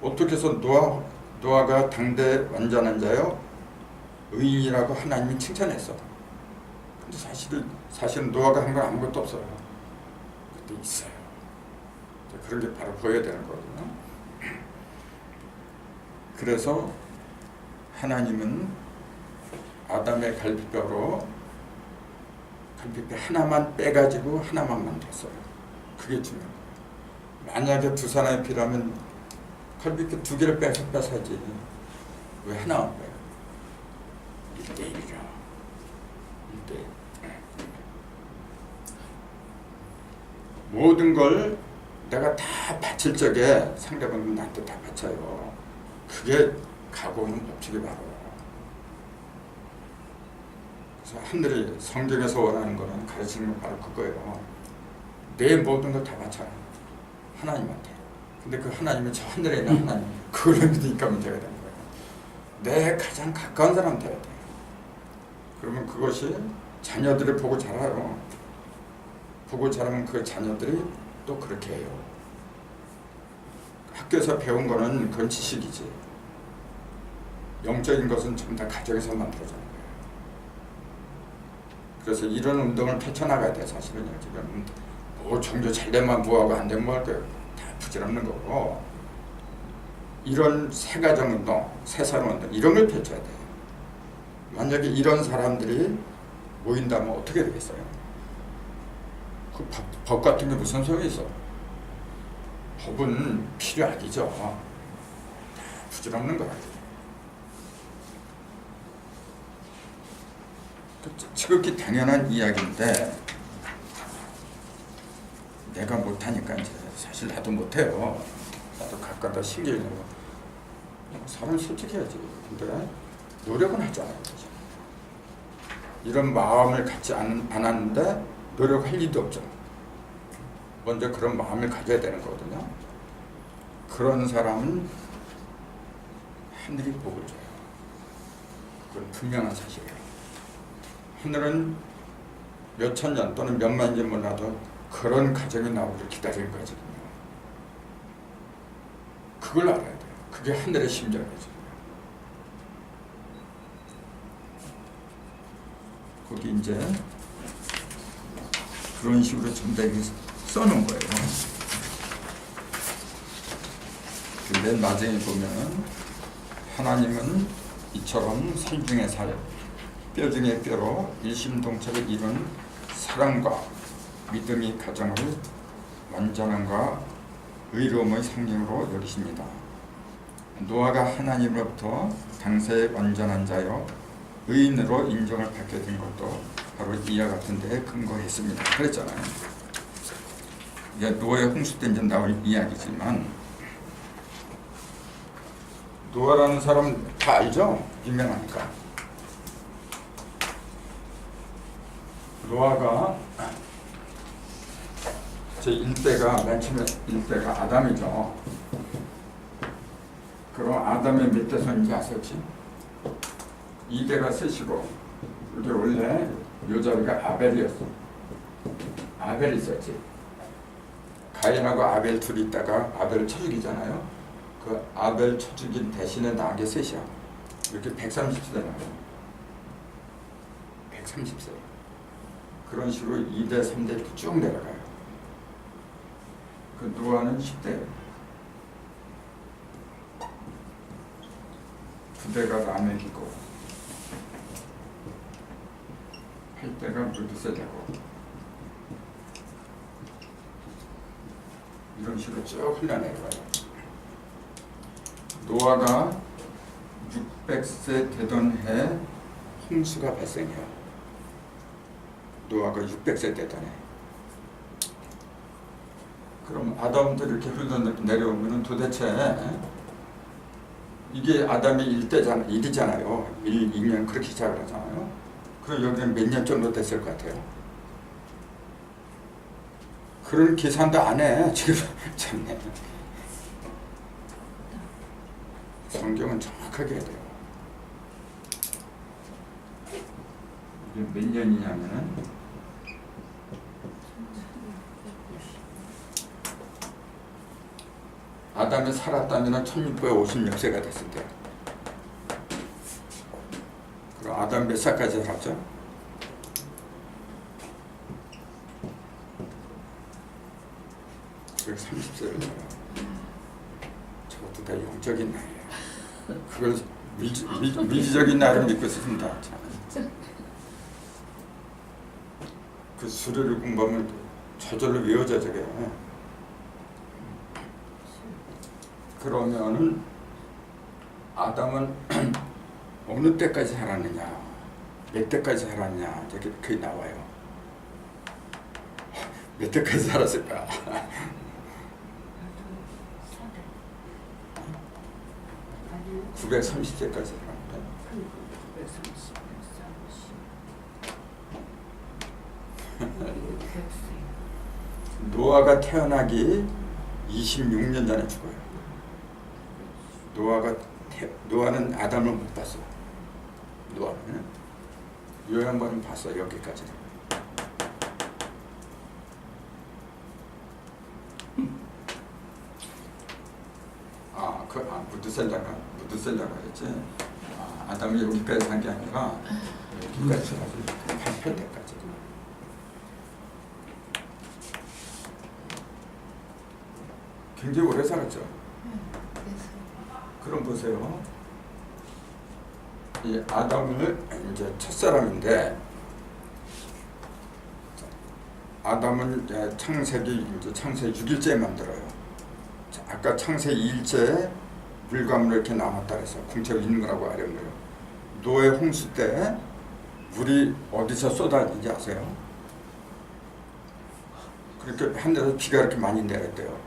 어떻게 해서 노아가 당대 완전한 자요 의인이라고 하나님이 칭찬했어. 근데 사실은 노아가 한 건 아무것도 없어요. 그때 있어요. 그런 게 바로 보여야 되는 거거든요. 그래서 하나님은 아담의 갈비뼈로 갈비뼈 하나만 빼가지고 하나만 만들었어요. 그게 중요한 거예요. 만약에 두 사람의 피라면 갈비뼈 2개를 뺏어야지. 왜 하나만 빼요? 1대1이죠. 1대1. 모든 걸 내가 다 바칠 적에 상대방은 나한테 다 바쳐요. 그게 각오는 법칙이 바로. 그래서 하늘이 성경에서 원하는 거는 가르치는 건 바로 그거예요. 내 모든 걸 다 바쳐라. 하나님한테. 근데 그 하나님은 저 하늘에 있는 하나님. 그걸 믿으니까 문제가 되는 거예요. 내 가장 가까운 사람 돼야 돼. 그러면 그것이 자녀들을 보고 자라요. 보고 자라면 그 자녀들이 또 그렇게 해요. 학교에서 배운 거는 그건 지식이지. 영적인 것은 전부 다 가정에서 만들어지는 거예요. 그래서 이런 운동을 펼쳐나가야 돼. 사실은요. 지금 뭐 종교 잘 되면 뭐하고 안 되면 뭐 할 거예요. 다 부질없는 거고. 이런 새가정 운동, 새사랑 운동 이런 걸 펼쳐야 돼. 만약에 이런 사람들이 모인다면 어떻게 되겠어요? 그 법 같은 게 무슨 소용이 있어? 법은 필요하기죠. 다 부질없는 거라지. 지극히 당연한 이야기인데 내가 못하니까 이제 사실 나도 못해요. 나도 가끔다 신기해요. 사람 솔직해야지. 근데 노력은 하잖아요. 그죠? 이런 마음을 갖지 않았는데 노력할 일도 없죠. 먼저 그런 마음을 가져야 되는 거거든요. 그런 사람은 하늘이 복을 줘요. 그건 분명한 사실이에요. 하늘은 몇천 년 또는 몇만 년 몰라도 그런 가정이 나오기를 기다리는 거거든요. 그걸 알아야 돼요. 그게 하늘의 심정이죠. 거기 이제 그런 식으로 전부 다 써놓은 거예요. 맨 마지막에 보면 하나님은 이처럼 살 중에 살, 뼈 중에 뼈로 일심동체를 이룬 사랑과 믿음이 가정을 완전함과 의로움의 상징으로 여기십니다. 노아가 하나님으로부터 당세의 완전한 자여 의인으로 인정을 받게 된 것도 바로 이와 같은 데에 근거했습니다. 그랬잖아요. 이게 노아의 홍수 때 이제 나올 이야기지만 노아라는 사람 다 알죠? 유명하니까. 노아가 제 1대가 맨 처음에 1대가 아담이죠. 그럼 아담의 몇 대손인지 아셨지? 2대가 셋이고 이게 원래 요자리가 아벨이었어. 아벨이 있었지. 가인하고 아벨 둘이 있다가 아벨을 쳐 죽이잖아요. 그 아벨 쳐 죽인 대신에 나온 게 셋이야. 이렇게 130세 나와요. 130세. 그런 식으로 2대, 3대 이렇게 쭉 내려가요. 그 노아는 10대. 9대가 라멕이고 8대가 무드셀라고 이런 식으로 쭉 흘러내려가요. 노아가 600세 되던 해 홍수가 발생해요. 노아가 600세 되던 해. 그럼 아담도 이렇게 흘러내려오면 도대체 이게 아담이 1이잖아요. 1, 2년 그렇게 시작을 하잖아요. 그럼 여기는 몇 년 정도 됐을 것 같아요? 그런 계산도 안 해. 지금 참네. 성경은 정확하게 해야 돼요. 이게 몇 년이냐면은 아담이 살았다면 1650세가 됐을 때. 그럼 아담 몇 살까지 살았죠? 그걸 30세를 살아요. 저것도 다 영적인 나이에요. 그걸 미지적인 나이를 믿고 있습니다. 그 수료를 공부하면 저절로 외워져 저게. 그러면은 아담은 어느 때까지 살았느냐, 몇 때까지 살았냐, 저게 그게 나와요. 몇 때까지 살았을까? 930세까지 살았는데. 노아가 태어나기 26년 전에 죽어요. 노아는 아담을 못 봤어. 노아는 요 양반은 봤어. 여기까지. 무드셀라가 했지. 아담이 여기까지 산 게 아니라 여기까지 가지고 8대까지. 굉장히 오래 살았죠. 그럼 보세요. 이 아담을 이제 첫사람인데, 아담은 이제 창세기 이제 창세 6일째에 만들어요. 아까 창세 2일째 물감으로 이렇게 남았다 그래서 궁책 있는 거라고 아는 거예요. 노예 홍수 때 물이 어디서 쏟아지는지 아세요? 그렇게 하늘에서 비가 이렇게 많이 내렸대요.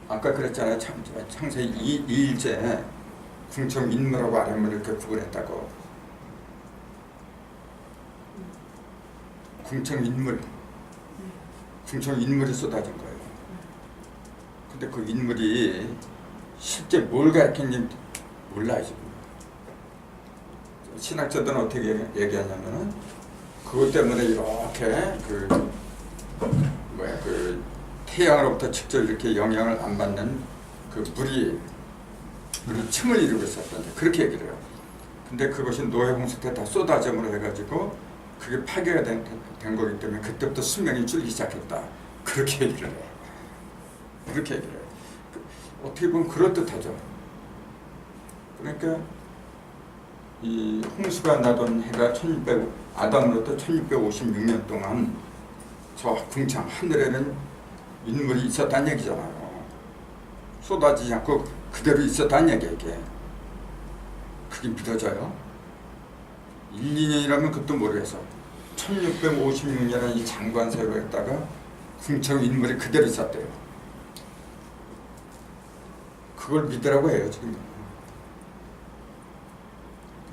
아까 그랬잖아요. 창세기 2일째 궁청 인물하고 아랫물을 이렇게 구분했다고. 궁청 인물이 쏟아진 거예요. 근데 그 인물이 실제 뭘 가르쳤는지 몰라요 지금. 신학자들은 어떻게 얘기하냐면은 그것 때문에 이렇게 그 태양으로부터 직접 이렇게 영향을 안 받는 그 물이 층을 이루고 있었다. 그렇게 얘기를 해요. 근데 그것이 노예 홍수 때 다 쏟아짐으로 해가지고 그게 파괴가 된 거기 때문에 그때부터 수명이 줄기 시작했다. 그렇게 얘기를 해요. 그렇게 얘기를 해요. 어떻게 보면 그럴듯하죠. 그러니까 이 홍수가 나던 해가 아담으로부터 1656년 동안 저 궁창 하늘에는 인물이 있었다는 얘기잖아요. 쏟아지지 않고 그대로 있었다는 얘기야 이게. 그게 믿어져요? 1, 2년이라면 그것도 모르겠어. 1656년에 이 장관세로 했다가 궁청 인물이 그대로 있었대요. 그걸 믿으라고 해요 지금.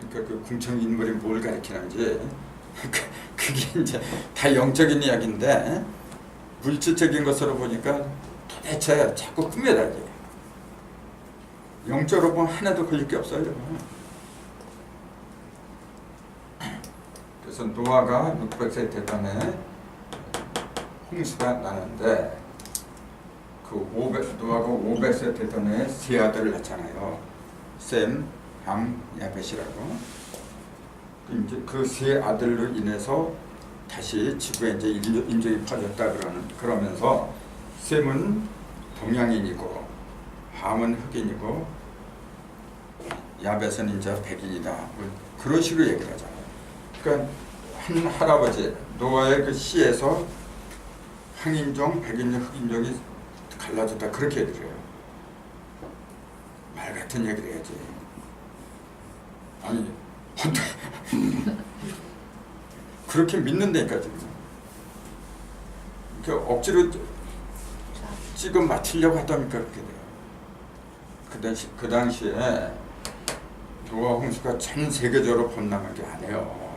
그러니까 그 궁청 인물이 뭘 가리키는지 그게 이제 다 영적인 이야기인데 물질적인 것으로 보니까 도대체 자꾸 꾸며다 이게. 영적으로 보면 하나도 걸릴 게 없어요. 그래서 노아가 600세 되던 홍수가 나는데 노아가 500세 되던 해 세 아들을 낳잖아요. 셈, 함, 야벳이라고. 이제 그 세 아들로 인해서 다시 지구에 이제 인종이 퍼졌다 그러면서 셈은 동양인이고 함은 흑인이고 야벳은 이제 백인이다. 뭐 그런 식으로 얘기를 하잖아요. 그러니까 한 할아버지 노아의 그 시에서 황인종, 백인종, 흑인종이 갈라졌다 그렇게 얘기를 해요. 말 같은 얘기를 해야지. 아니 그렇게 믿는다니까 지금. 그러니까 억지로 지금 맞추려고 하다니까 그렇게 돼요. 그 당시에 노아 홍수가 전 세계적으로 범람한 게 아니에요.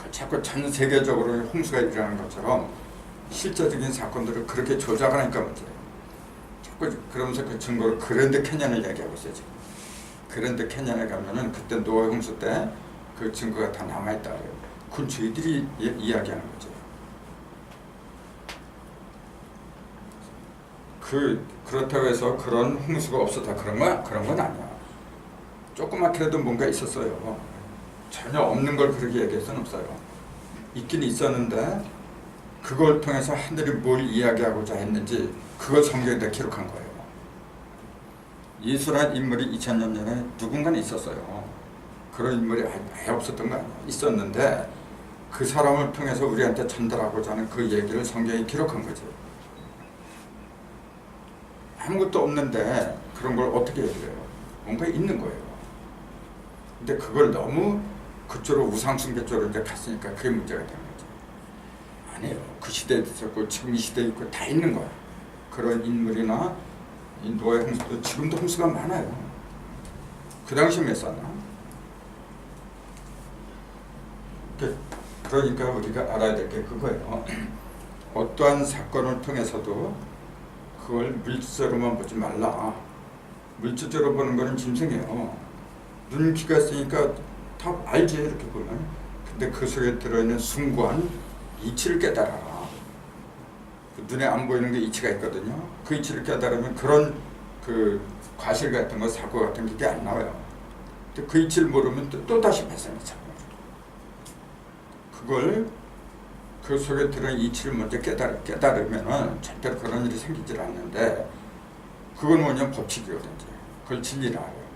자꾸 전 세계적으로 홍수가 일어나는 것처럼 실제적인 사건들을 그렇게 조작하니까 문제예요. 자꾸 그러면서 그 증거로 그랜드 캐년을 얘기하고 있어요 지금. 그랜드 캐년에 가면은 그때 노아 홍수 때 그 증거가 다 남아있다 그래요. 그건 저희들이 이야기하는 거죠. 그렇다고 해서 그런 홍수가 없었다 그런 건 아니야. 조그맣게라도 뭔가 있었어요. 전혀 없는 걸 그렇게 얘기할 수는 없어요. 있긴 있었는데 그걸 통해서 하늘이 뭘 이야기하고자 했는지 그걸 성경에다 기록한 거예요. 예수란 인물이 2000년 전에 누군가는 있었어요. 그런 인물이 아예 없었던 거 아니에요. 있었는데 그 사람을 통해서 우리한테 전달하고자 하는 그 얘기를 성경에 기록한 거죠. 아무것도 없는데 그런 걸 어떻게 얘기해요? 뭔가 있는 거예요. 근데 그걸 너무 그쪽으로 우상숭배 쪽으로 이제 갔으니까 그게 문제가 되는 거죠. 아니에요. 그 시대에도 있었고 지금 이 시대에 있고 다 있는 거야. 그런 인물이나 이 노아의 홍수도 지금도 홍수가 많아요. 그 당시에 몇 살나? 그러니까 우리가 알아야 될 게 그거예요. 어떠한 사건을 통해서도 그걸 물질적으로만 보지 말라. 물질적으로 보는 거는 짐승이에요. 눈, 귀가 있으니까 다 알지 이렇게 보면. 근데 그 속에 들어있는 숭고한 이치를 깨달아라. 그 눈에 안 보이는 게 이치가 있거든요. 그 이치를 깨달으면 그런 그 과실 같은 거, 사고 같은 게 안 나와요. 근데 그 이치를 모르면 또 다시 발생이 차고. 그걸 그 속에 들어있는 이치를 먼저 깨달으면은 절대로 그런 일이 생기질 않는데 그건 뭐냐면 법칙이거든요. 그걸 진리라 해요.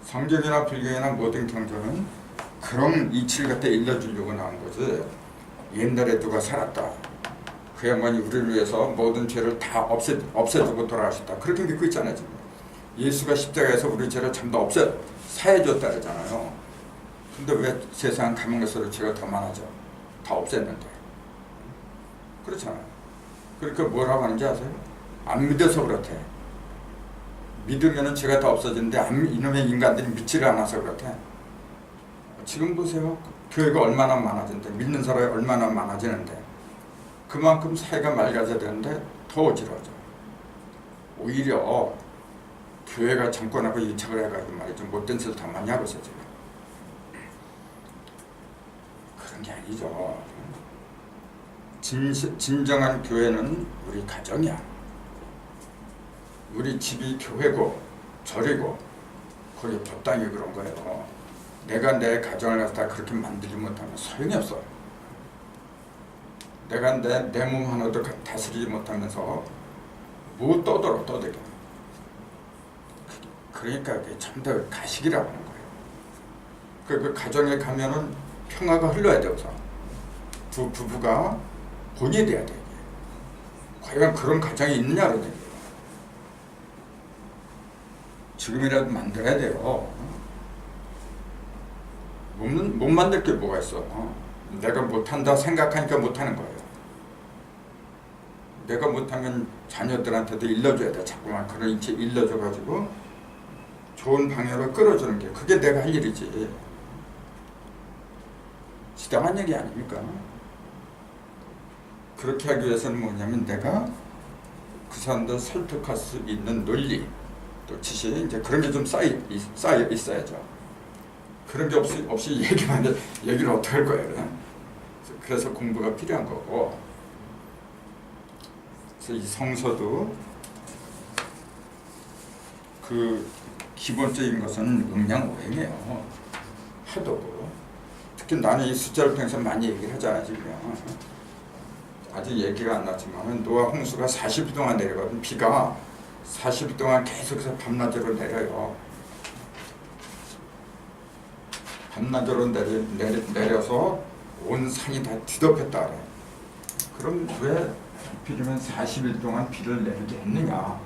성경이나 불경이나 모든 경전은 그런 이치를 갖다 일러주려고 나온 거지. 옛날에 누가 살았다. 그 양반이 우리를 위해서 모든 죄를 다 없애주고 돌아가셨다. 그렇게 믿고 있잖아요. 지금. 예수가 십자가에서 우리 죄를 전부 다 사해줬다 그러잖아요. 근데 왜 세상 가면 갈수록 죄가 더 많아져? 다 없앴는데. 그렇잖아요. 그러니까 뭐라고 하는지 아세요? 안 믿어서 그렇대. 믿으면은 죄가 다 없어지는데 이놈의 인간들이 믿지를 않아서 그렇대. 지금 보세요. 교회가 얼마나 많아진대. 믿는 사람이 얼마나 많아지는데 그만큼 사회가 맑아져야 되는데 더 어지러워져. 오히려 교회가 정권하고 이착을 해가지고 말이죠. 못된 짓을 더 많이 하고 있어 지금. 그런 게 아니죠. 진정한 교회는 우리 가정이야. 우리 집이 교회고 절이고 거기 법당이 그런 거예요. 내가 내 가정을 갖다 그렇게 만들지 못하면 소용이 없어. 내가 내 몸 하나도 다스리지 못하면서 뭐 떠들게. 그러니까 그게 참된 가식이라고 하는 거예요. 그 가정에 가면은 평화가 흘러야 돼 우선. 부부가 본이 돼야 돼. 과연 그런 가정이 있느냐로 얘기해요. 지금이라도 만들어야 돼요. 못 만들 게 뭐가 있어. 내가 못한다 생각하니까 못하는 거예요. 내가 못하면 자녀들한테도 일러줘야 돼. 자꾸만 그런 인체 일러줘가지고 좋은 방향으로 끌어주는 게 그게 내가 할 일이지. 지당한 얘기 아닙니까? 그렇게 하기 위해서는 뭐냐면 내가 그 사람들 설득할 수 있는 논리 또 지식 이제 그런 게 좀 쌓여 있어야죠. 그런 게 없이 얘기를 어떻게 할 거예요? 그래서 공부가 필요한 거고. 그래서 이 성서도 그 기본적인 것은 음양오행이에요. 하도고. 특히 나는 이 숫자를 통해서 많이 얘기를 하잖아요 지금. 아직 얘기가 안 났지만 노아 홍수가 40일 동안 내리거든. 비가 40일 동안 계속해서 밤낮으로 내려요. 밤낮으로 내려서 온 산이 다 뒤덮였다 그래. 그럼 왜 하필이면 40일 동안 비를 내리게 했느냐.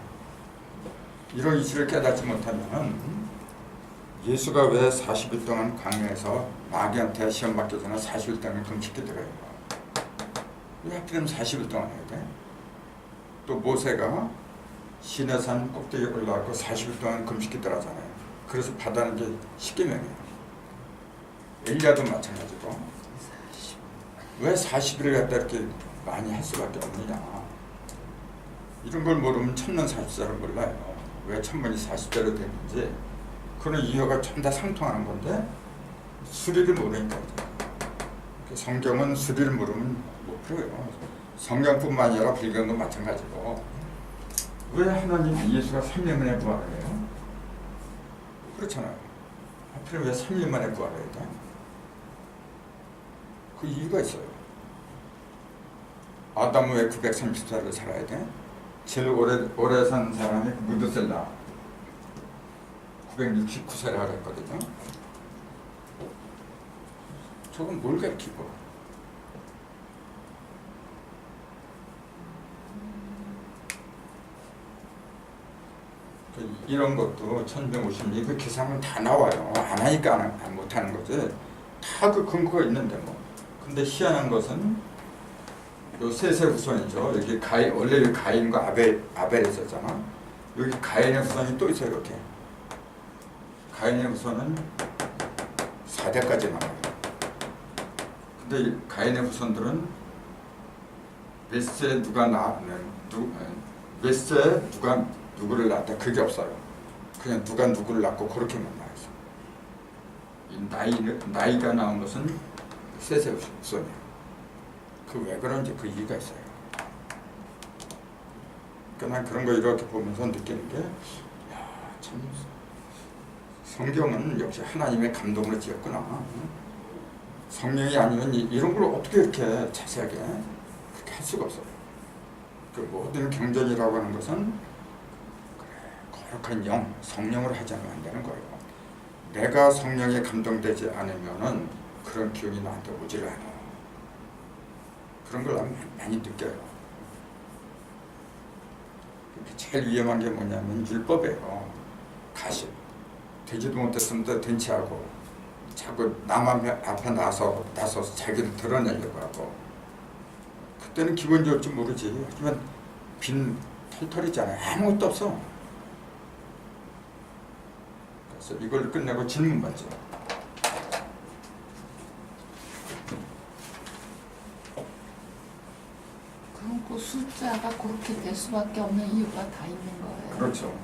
이런 이치를 깨닫지 못하면 예수가 왜 40일 동안 광야에서 마귀한테 시험 받기 전에 40일 동안 금식했더래요. 왜 하필이면 40일 동안 해야 돼? 또 모세가 시내산 꼭대기에 올라가고 40일 동안 금식했더라잖아요. 그래서 받아는 게 십계명이에요. 엘리야도 마찬가지고. 왜 40일을 갖다 이렇게 많이 할 수밖에 없느냐. 이런 걸 모르면 천년 40자를 몰라요. 왜 천번이 40자로 되는지. 그런 이유가 전부 다 상통하는 건데 수리를 모르니까. 성경은 수리를 모르면 못 풀어요. 성경뿐만 아니라 불경도 마찬가지고. 왜 하나님 예수가 3년 만에 부활을 해요? 그렇잖아요. 하필 왜 3년 만에 부활을 해야 돼? 그 이유가 있어요. 아담은 왜 930살을 살아야 돼? 제일 오래 산 사람이 무드셀라 969세를 하랬거든요. 저건 뭘 가르치고? 이런 것도 1150년 그 계산은 다 나와요. 안 하니까 안 못하는 거지. 다 그 근거가 있는데 뭐. 근데 희한한 것은 요 셋의 후손이죠. 여기 원래 여기 가인과 아벨이 있었잖아. 여기 가인의 후손이 또 있어요. 이렇게. 가인의 후손은 4대까지 나와요. 근데 가인의 후손들은 몇 세 누가 누구를 낳았다 그게 없어요. 그냥 누가 누구를 낳고 그렇게만 나와있어. 이 나이가 나온 것은 셋의 후손이에요. 그 왜 그런지 그 이유가 있어요. 그러니까 난 그런 거 이렇게 보면서 느끼는 게, 참 성경은 역시 하나님의 감동으로 지었구나. 성령이 아니면 이런 걸 어떻게 이렇게 자세하게 그렇게 할 수가 없어요. 그 모든 경전이라고 하는 것은 거룩한 영, 성령으로 하지 않으면 안 되는 거예요. 내가 성령에 감동되지 않으면은 그런 기운이 나한테 오지를 않아. 그런 걸 많이 느껴요. 제일 위험한 게 뭐냐면 율법이에요. 가십. 되지도 못했으면 된치하고 자꾸 남 앞에 나서서 자기를 드러내려고 하고 그때는 기본적일 줄 모르지. 하지만 빈 털털 있잖아요. 아무것도 없어. 그래서 이걸 끝내고 질문 받죠. 그럼 그 숫자가 그렇게 될 수밖에 없는 이유가 다 있는 거예요. 그렇죠.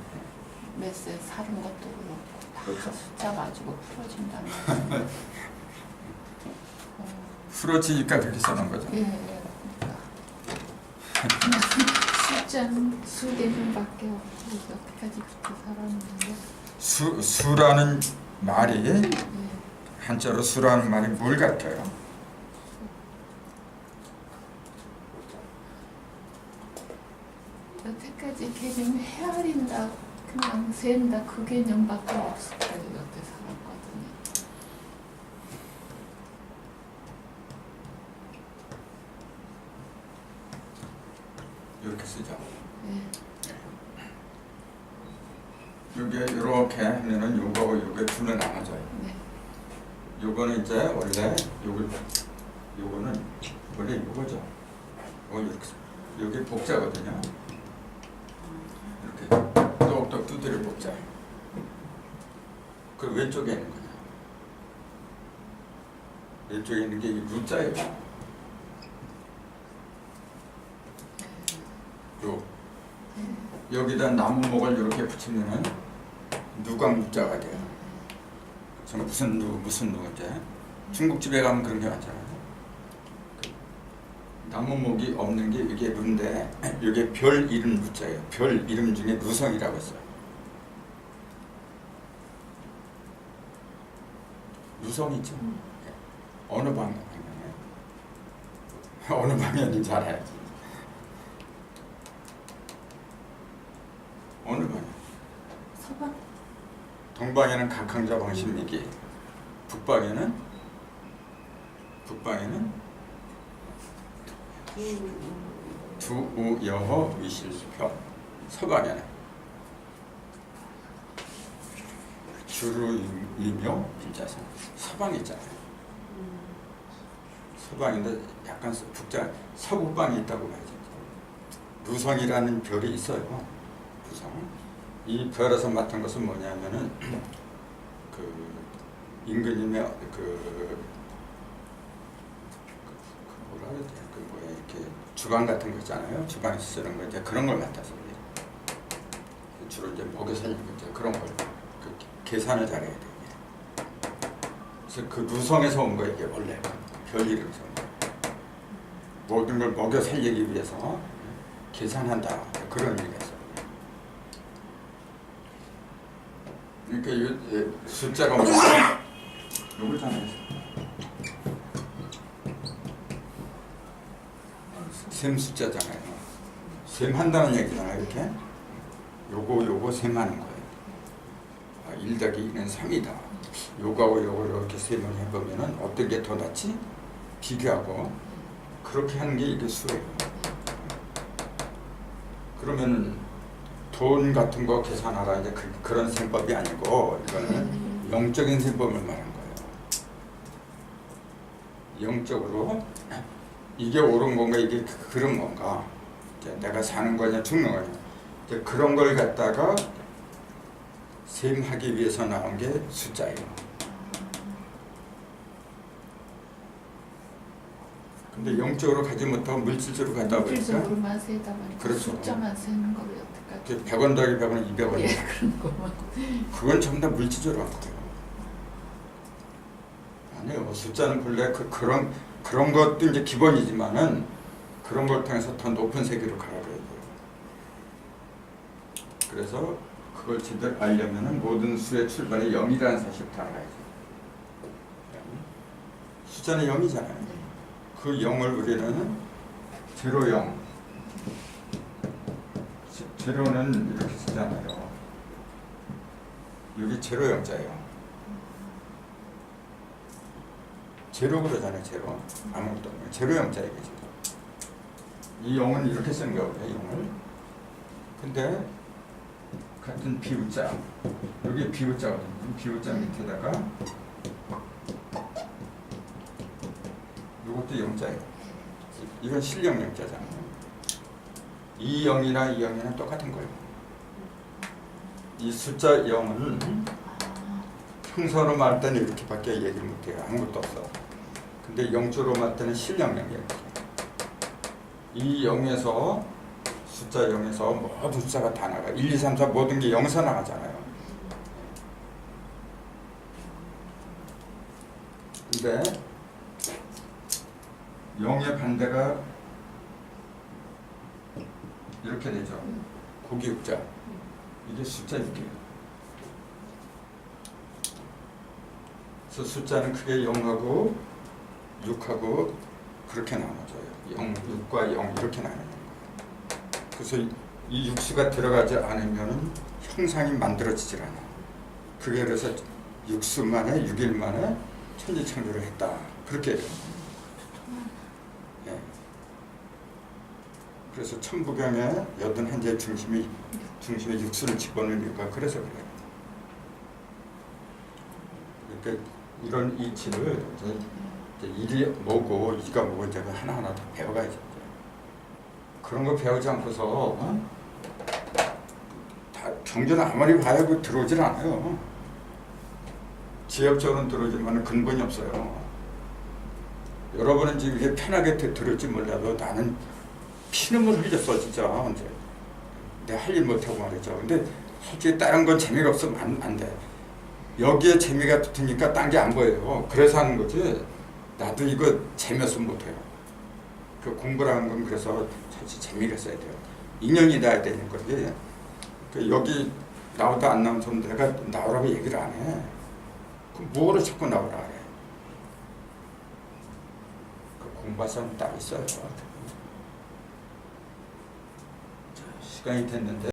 메세 사는 것도 그렇고 다 그렇죠. 숫자 가지고 풀어진다는 거. 풀어지니까 그렇게 써놓은 거죠. 예, 예. 그러니까 숫자는 수개념밖에 없고 여태까지 그렇게 살았는데. 수라는 말이 예. 한자로 수라는 말이 뭘 같아요? 여태까지 개념 헤아린다, 그냥 센다 그 개념밖에 없을 거예요. 여태 살았거든요. 이렇게 쓰죠. 예. 이게 이렇게 하면은 요거하고 요게 둘로 나눠져요. 네. 요거는 이제 원래 요거는 원래 요거죠. 이렇게 여기 복자거든요. 이렇게 똑똑 두드려 복자. 그 왼쪽에 있는 거냐? 왼쪽에 있는 게 이 루자예요. 요 여기다 나무목을 이렇게 붙이면은 누광루자가 돼요. 저 무슨 누 이제 중국집에 가면 그런 게 많잖아요. 나무목이 없는 게 이게 루인데 이게 별 이름 루자예요. 별 이름 중에 루성이라고 했어요. 루성 있죠. 어느 방향에 어느 방향인지 알아야지. 어느 방향? 서방? 동방에는 각항자 방신미기, 북방에는 두우여허 위실편, 서방에는 주루이묘 빈자성. 서방에 있잖아요. 서방인데 약간 북자 서북방이 있다고 봐야죠. 루성이라는 별이 있어요. 루성. 이 별에서 맡은 것은 뭐냐면은 그 임금님의 뭐라 해야 돼? 그 뭐야 이렇게 주방 같은 거 있잖아요. 주방에서 쓰는 거 이제 그런 걸 맡아서 그래요. 주로 이제 먹여 살리고 이제 그런 걸 그 계산을 잘해야 돼. 그래서 그 루성에서 온 거 이게 원래 별 이름에서 온 거. 모든 걸 먹여 살리기 위해서 계산한다 그런 얘기가 있어요. 그러니까 이 숫자가 뭐냐? 요걸 잖아요. 셈 숫자잖아요. 셈 한다는 얘기잖아요. 이렇게 요거 셈하는 거예요. 1 더하기 2는 3이다. 요거하고 요걸 이렇게 셈을 해보면은 어떤 게 더 낫지? 비교하고 그렇게 하는 게 이게 수예요. 그러면 돈 같은 거 계산하라 이제 그런 셈법이 아니고 이거는 영적인 셈법을 말하는 거예요. 영적으로 이게 옳은 건가 이게 그런 건가 이제 내가 사는 거냐 죽는 거냐 이제 그런 걸 갖다가 셈하기 위해서 나온 게 숫자예요. 근데 영적으로 가지 못하고 물질적으로 가다 보니까 물질적으로만 세다 보니까 그렇죠. 숫자만 세는 거로 여태까지. 100원 더하기 100원은 200원. 예, 그런 거만. 그건 전부 다 물질적으로 한 거예요. 아니요. 숫자는 본래 그런 것도 이제 기본이지만은 그런 걸 통해서 더 높은 세계로 가라고 해요. 그래서 그걸 제대로 알려면은 모든 수의 출발이 0이라는 사실부터 알아야죠. 숫자는 0이잖아요. 그 0을 우리는 0, 0. 제로는 이렇게 쓰잖아요. 여기 제로 영자예요. 제로 그러잖아요. 제로. 아무것도 없는 제로 영자 얘기죠. 이 0은 이렇게 쓰는 거거든요. 0을. 근데 같은 비우자. 여기 비우자거든요. 비우자 밑에다가 이것도 영자예요. 이건 실령령자잖아요. 이 0이나 이 0이나 똑같은 거예요. 이 숫자 0은 평소로 말할 때는 이렇게밖에 얘기를 못해요. 아무것도 없어. 근데 0조로 말할 때는 실령령이에요. 이 0에서 숫자 0에서 모든 숫자가 다 나가. 1, 2, 3, 4 모든 게 0에서 나가잖아요. 근데 0의 반대가 이렇게 되죠. 고기육자. 이게 숫자 6이에요. 그래서 숫자는 크게 0하고 6하고 그렇게 나눠져요. 0, 6과 0 이렇게 나누는 거예요. 그래서 이 육수가 들어가지 않으면 형상이 만들어지질 않아. 그게 그래서 육수만에 6일 만에 천지창조를 했다. 그렇게 해요. 예. 그래서 천부경에 81제 중심에 육수를 집어넣는 이유가 그래서 그래요. 그러니까 이런 이치를 이제 일이 뭐고 이가 뭐고 이제 하나하나 다 배워가야죠. 그런 거 배우지 않고서 다 경전을 아무리 봐야 들어오질 않아요. 지엽적으로는 들어오지만 근본이 없어요. 여러분은 지금 이게 편하게 들을지 몰라도 나는 피눈물 흘렸어 진짜. 이제 내가 할 일 못하고 말이죠. 근데 솔직히 다른 건 재미가 없으면 안 돼. 여기에 재미가 붙으니까 딴 게 안 보여요. 그래서 하는 거지. 나도 이거 재미없으면 못해요. 그 공부라는 건 그래서 사실 재미가 있어야 돼요. 인연이 나야 되는 거지. 그 여기 나오다 안 나온 사람 내가 나오라고 얘기를 안 해. 그럼 뭐로 자꾸 나오라 그래. 그 공부할 사람 딱 있어요. 자, 시간이 됐는데